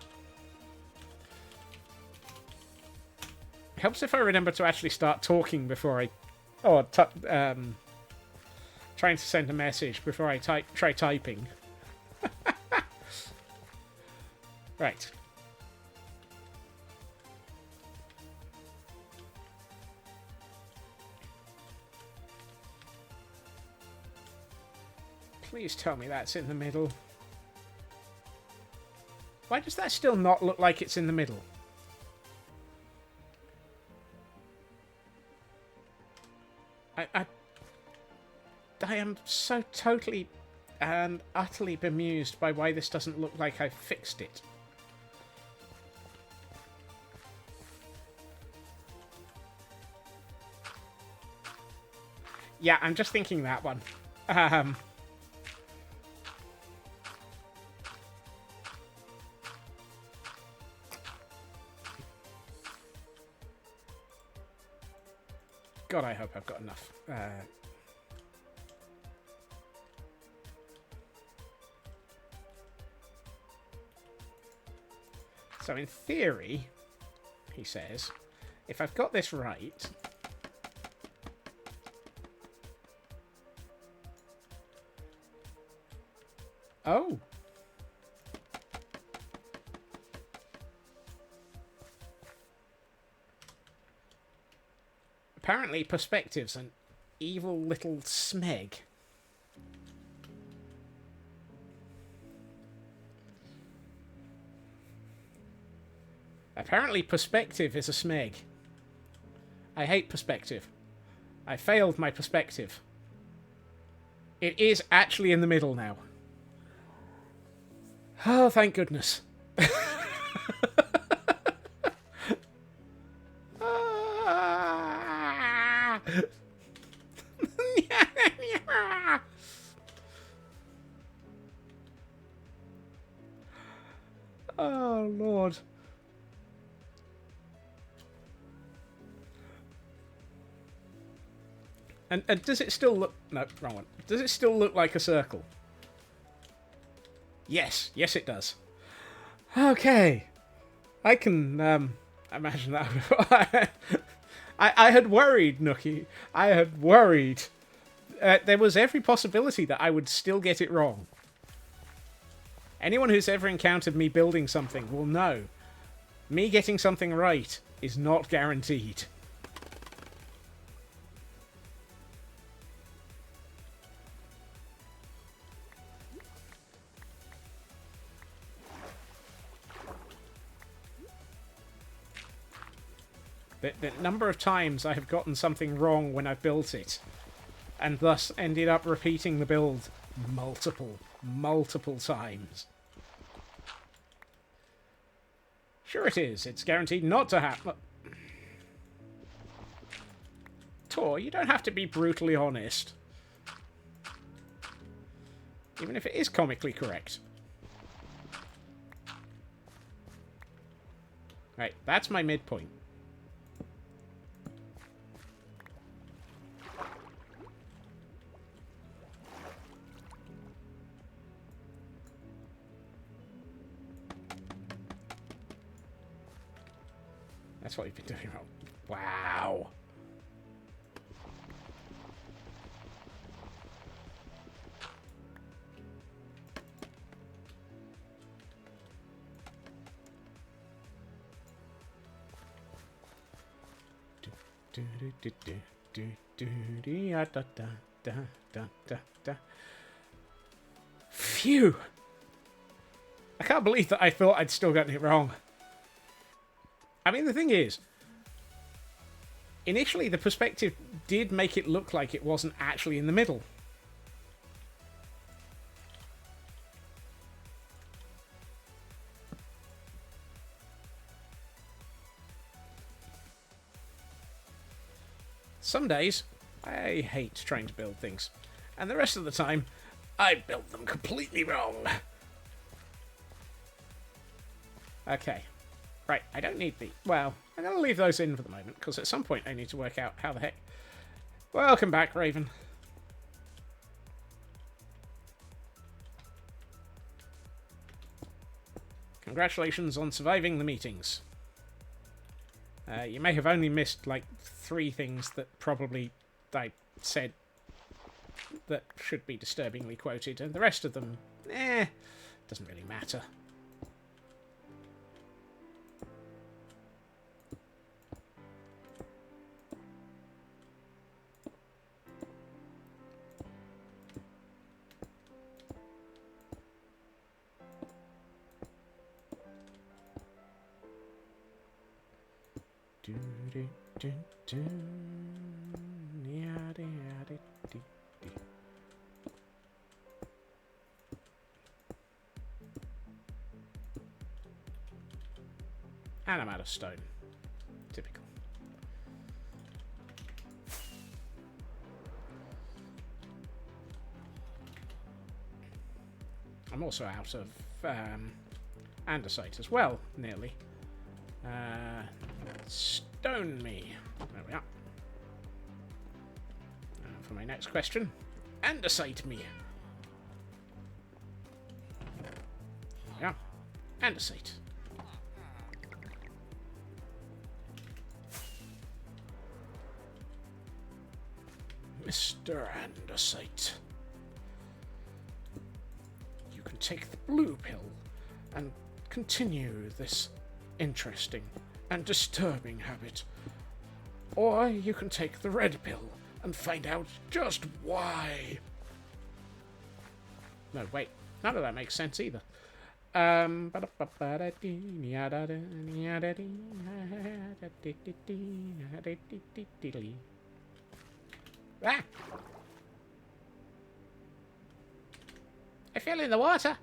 S3: Helps if I remember to actually start talking before I... Or trying to send a message before I try typing. Right. Please tell me that's in the middle. Why does that still not look like it's in the middle? I am so totally and utterly bemused by why this doesn't look like I've fixed it. Yeah, I'm just thinking that one. God, I hope I've got enough. So in theory, he says, if I've got this right... Oh! Apparently, perspective's an evil little smeg. Apparently, perspective is a smeg. I hate perspective. I failed my perspective. It is actually in the middle now. Oh, thank goodness. Oh, Lord. And does it still look... No, wrong one. Does it still look like a circle? Yes. Yes, it does. Okay. I can imagine that. I had worried, Nookie. I had worried. There was every possibility that I would still get it wrong. Anyone who's ever encountered me building something will know. Me getting something right is not guaranteed. The number of times I have gotten something wrong when I've built it, and thus ended up repeating the build multiple times. Sure it is. It's guaranteed not to happen. Tor, you don't have to be brutally honest. Even if it is comically correct. Right, that's my midpoint. That's what you've been doing wrong. Wow. Phew. I can't believe that I thought I'd still gotten it wrong. I mean, the thing is, initially the perspective did make it look like it wasn't actually in the middle. Some days, I hate trying to build things. And the rest of the time, I built them completely wrong. Okay. Right, I don't need the... Well, I'm going to leave those in for the moment, because at some point I need to work out how the heck... Welcome back, Raven. Congratulations on surviving the meetings. You may have only missed like 3 things that probably I said that should be disturbingly quoted, and the rest of them, doesn't really matter. And I'm out of stone. Typical. I'm also out of andesite as well, nearly. Stone me. There we are. For my next question, andesite me. Yeah, andesite. Mr. Andesite. You can take the blue pill and continue this interesting and disturbing habit. Or you can take the red pill and find out just why. No, wait. None of that makes sense either. Ah! I fell in the water.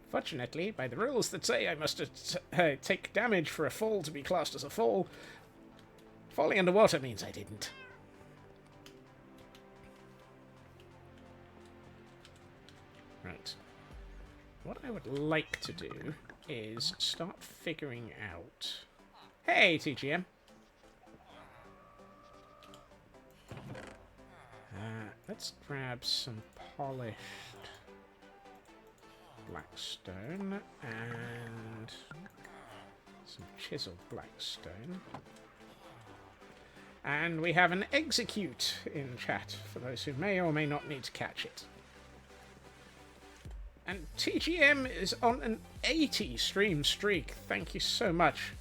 S3: Fortunately, by the rules that say I must take damage for a fall to be classed as a fall, falling underwater means I didn't. Right. What I would like to do is start figuring out... Hey, TGM! Let's grab some polished blackstone and some chiseled blackstone. And we have an execute in chat for those who may or may not need to catch it. And TGM is on an 80 stream streak. Thank you so much.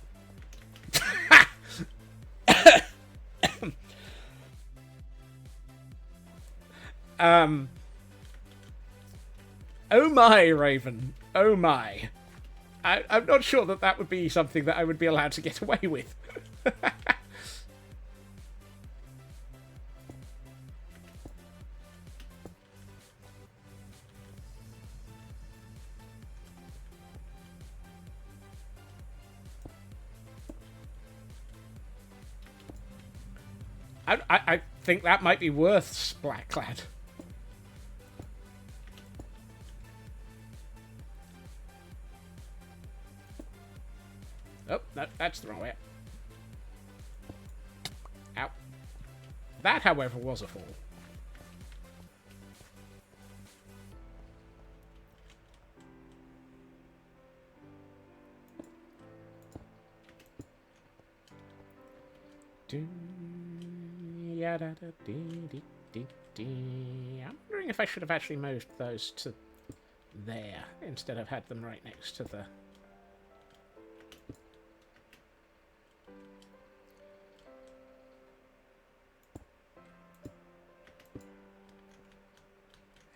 S3: Oh my, Raven. Oh my. I'm not sure that that would be something that I would be allowed to get away with. I think that might be worth Blackclad. Oh, no, that's the wrong way. Ow. That, however, was a fall. I'm wondering if I should have actually moved those to there instead of had them right next to the...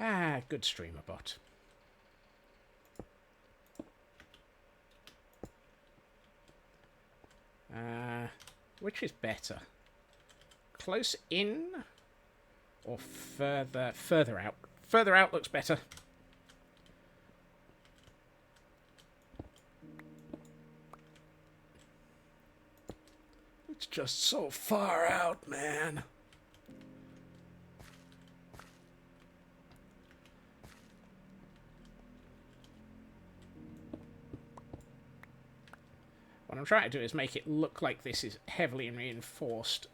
S3: Ah, good streamer bot. Which is better? Close in or further out? Further out looks better. It's just so far out, man. What I'm trying to do is make it look like this is heavily reinforced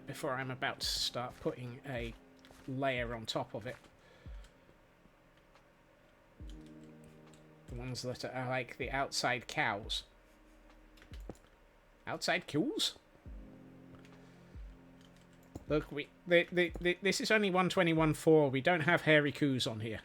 S3: before I'm about to start putting a layer on top of it. The ones that are like the outside cows. Outside cows? Look, this is only 121.4. We don't have hairy coos on here.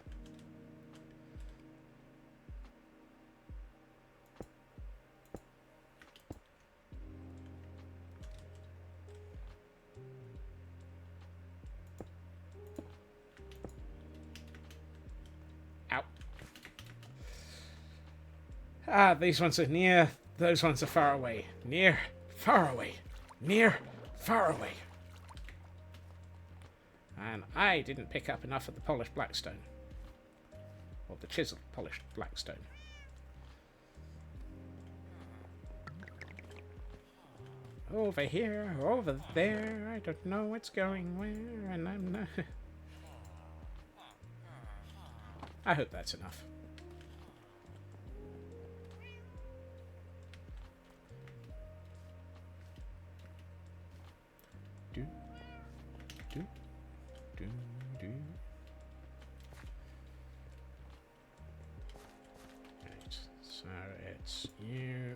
S3: Ow. Ah, these ones are near. Those ones are far away. Near, far away. Near, far away. And I didn't pick up enough of the polished blackstone. Or the chiseled polished blackstone. Over here, over there, I don't know what's going where, and I'm not... I hope that's enough. Do, do, do, do. Right, so it's you.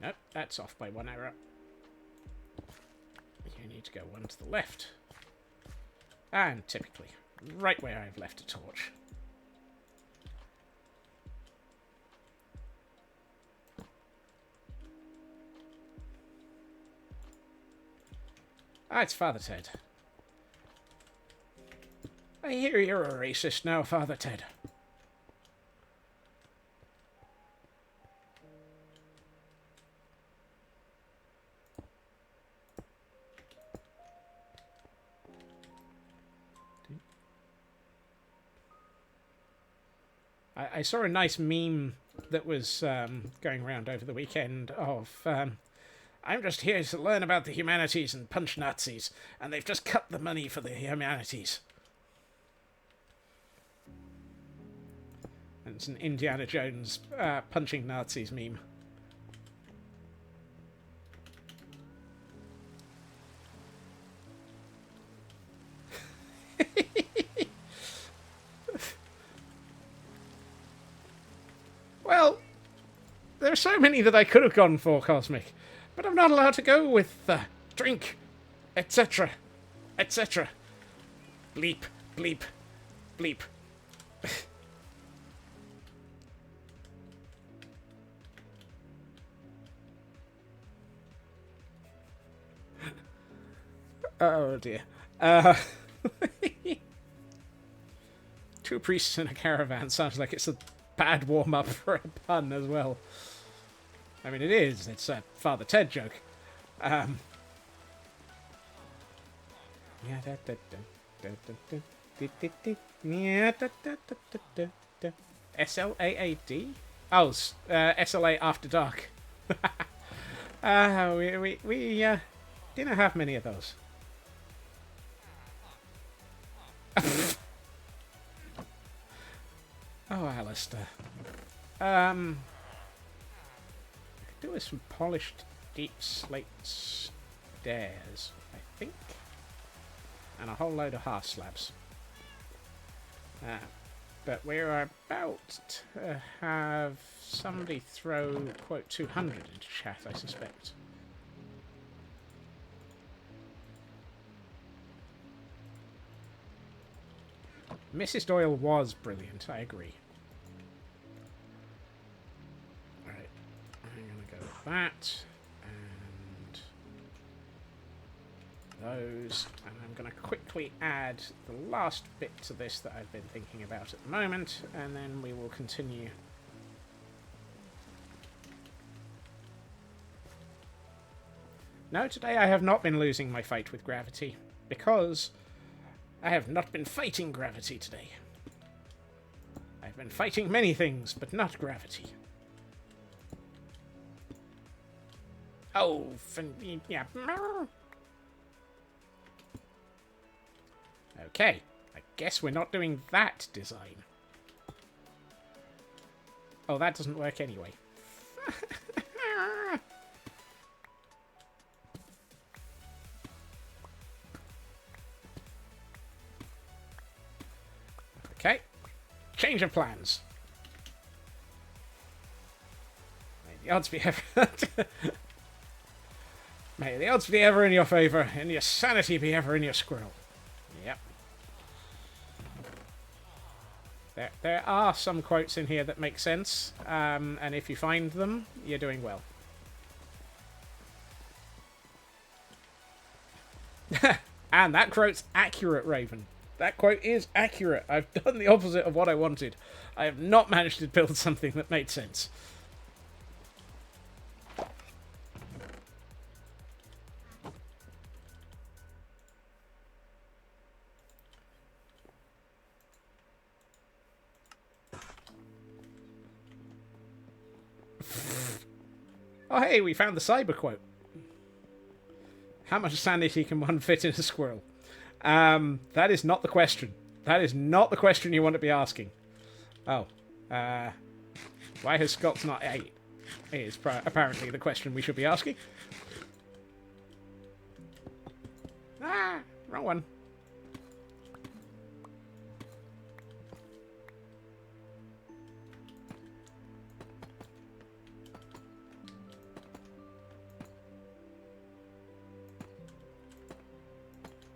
S3: Nope, that's off by one error. You need to go one to the left. And typically, right where I've left a torch. Ah, it's Father Ted. I hear you're a racist now, Father Ted. I saw a nice meme that was going around over the weekend of, I'm just here to learn about the humanities and punch Nazis, and they've just cut the money for the humanities. And it's an Indiana Jones punching Nazis meme. Well, there are so many that I could have gone for, Cosmic, but I'm not allowed to go with drink, etc., etc. Bleep, bleep, bleep. Oh dear. Two priests in a caravan sounds like it's a bad warm-up for a pun as well. I mean, it is. It's a Father Ted joke. SLAAD? Oh, SLA After Dark. We didn't have many of those. Oh, Alistair. I could do with some polished deep slate stairs, I think. And a whole load of half slabs. But we're about to have somebody throw quote 200 into chat, I suspect. Mrs. Doyle was brilliant, I agree. Right, I'm going to go with that, and those, and I'm going to quickly add the last bit to this that I've been thinking about at the moment, and then we will continue. No, today I have not been losing my fight with gravity, because I have not been fighting gravity today. I've been fighting many things, but not gravity. Oh, yeah. Okay, I guess we're not doing that design. Oh, that doesn't work anyway. Okay. Change of plans. May the odds be ever... May the odds be ever in your favour, and your sanity be ever in your squirrel. Yep. There are some quotes in here that make sense, and if you find them, you're doing well. And that quote's accurate, Raven. That quote is accurate. I've done the opposite of what I wanted. I have not managed to build something that made sense. Oh, hey, we found the cyber quote. How much sanity can one fit in a squirrel? That is not the question. That is not the question you want to be asking. Oh. Why has Scott's not 8? Is apparently the question we should be asking. Ah, wrong one.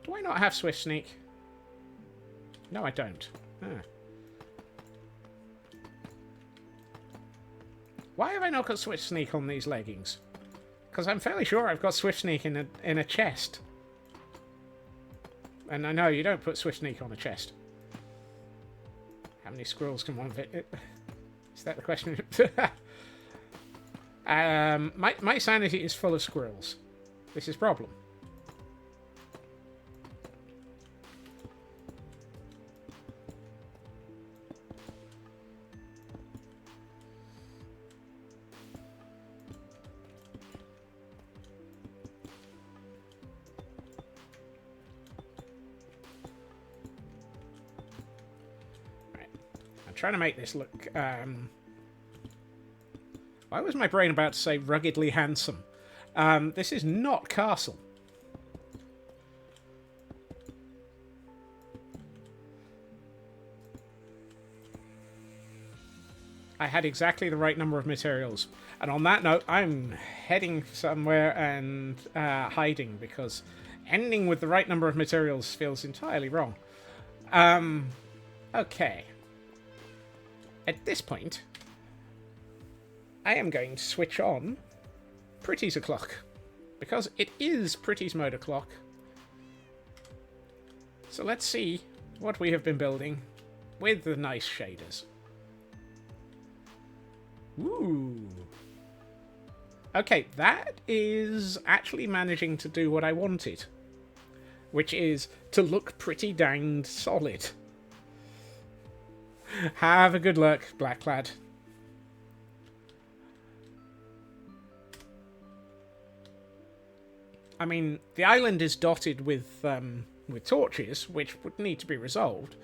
S3: Do I not have Swift Sneak? No, I don't. Ah. Why have I not got Swift Sneak on these leggings? Because I'm fairly sure I've got Swift Sneak in a chest. And I know you don't put Swift Sneak on a chest. How many squirrels can one fit? Is that the question? My sanity is full of squirrels. This is a problem. Trying to make this look, why was my brain about to say ruggedly handsome? This is not Castle. I had exactly the right number of materials. And on that note, I'm heading somewhere and hiding, because ending with the right number of materials feels entirely wrong. Okay. At this point, I am going to switch on Pretty's O'Clock, because it is Pretty's Mode O'Clock. So let's see what we have been building with the nice shaders. Ooh. Okay, that is actually managing to do what I wanted, which is to look pretty danged solid. Have a good look, Blacklad. I mean, the island is dotted with torches, which would need to be resolved.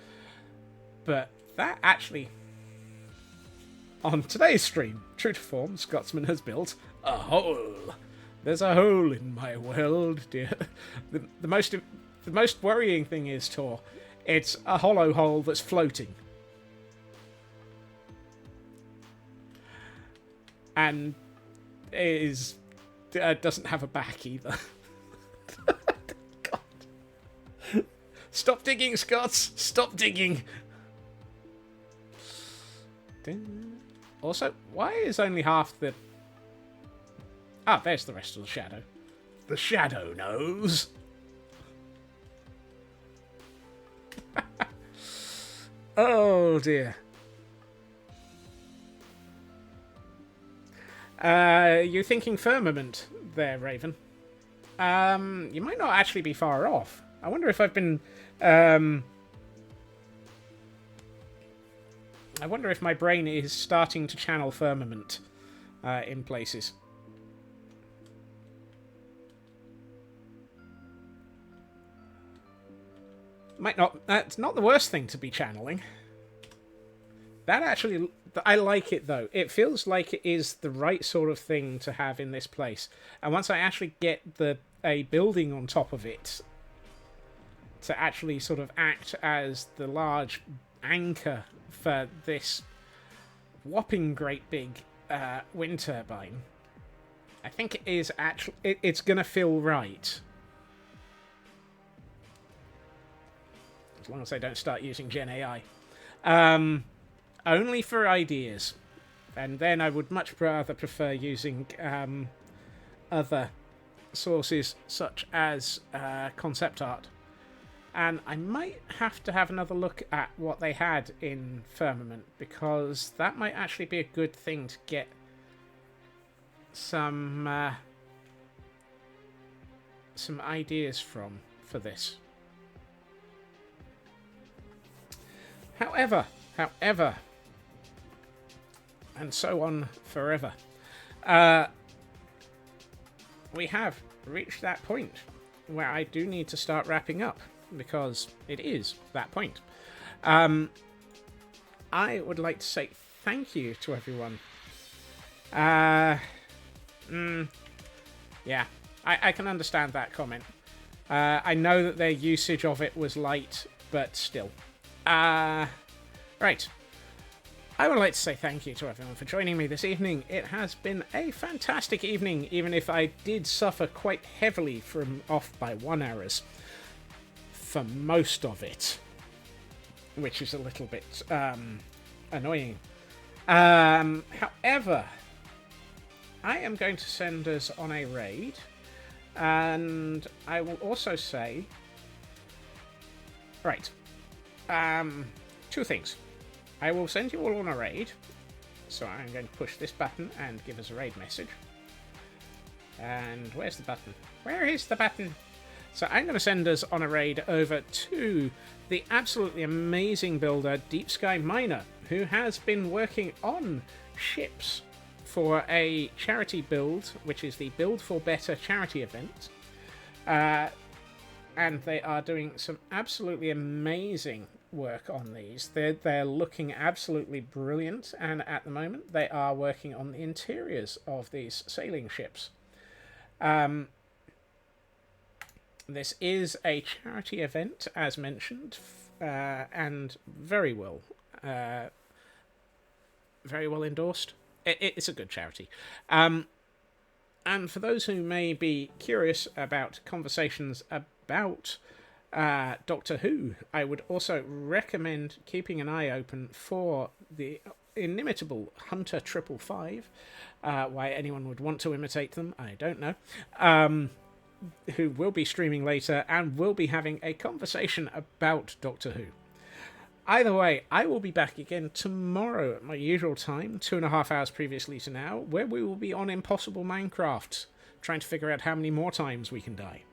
S3: But that actually... On today's stream, true to form, Scotsman has built a hole. There's a hole in my world, dear. The most worrying thing is, Tor, it's a hollow hole that's floating. And it doesn't have a back either. God. Stop digging, Scots! Stop digging! Also, why is only half the... Ah, there's the rest of the shadow. The shadow knows! Oh, dear. You're thinking firmament there, Raven. You might not actually be far off. I wonder if I've been... I wonder if my brain is starting to channel firmament in places. Might not... That's not the worst thing to be channeling. That actually... I like it, though. It feels like it is the right sort of thing to have in this place. And once I actually get a building on top of it to actually sort of act as the large anchor for this whopping great big wind turbine, I think it is actually it's gonna feel right. As long as they don't start using Gen AI. Only for ideas. And then I would much rather prefer using other sources such as concept art. And I might have to have another look at what they had in Firmament, because that might actually be a good thing to get some ideas from for this. However, and so on forever, we have reached that point where I do need to start wrapping up, because it is that point. I would like to say thank you to everyone. Yeah, I can understand that comment. I know that their usage of it was light, but still. Right. I would like to say thank you to everyone for joining me this evening. It has been a fantastic evening, even if I did suffer quite heavily from off by 1 errors for most of it, which is a little bit annoying. However, I am going to send us on a raid, and I will also say, right, two things. I will send you all on a raid, so I'm going to push this button and give us a raid message. And where's the button? Where is the button? So I'm going to send us on a raid over to the absolutely amazing builder Deep Sky Miner, who has been working on ships for a charity build, which is the Build for Better charity event. And they are doing some absolutely amazing work on these. They're looking absolutely brilliant, and at the moment they are working on the interiors of these sailing ships. This is a charity event, as mentioned, and very well endorsed. It's a good charity. And for those who may be curious about conversations about Doctor Who, I would also recommend keeping an eye open for the inimitable Hunter 555. Why anyone would want to imitate them, I don't know. Who will be streaming later and will be having a conversation about Doctor Who. Either way, I will be back again tomorrow at my usual time, 2.5 hours previously to now, where we will be on Impossible Minecraft, trying to figure out how many more times we can die.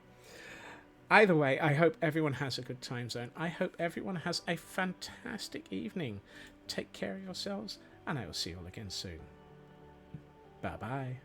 S3: Either way, I hope everyone has a good time zone. I hope everyone has a fantastic evening. Take care of yourselves, and I will see you all again soon. Bye-bye.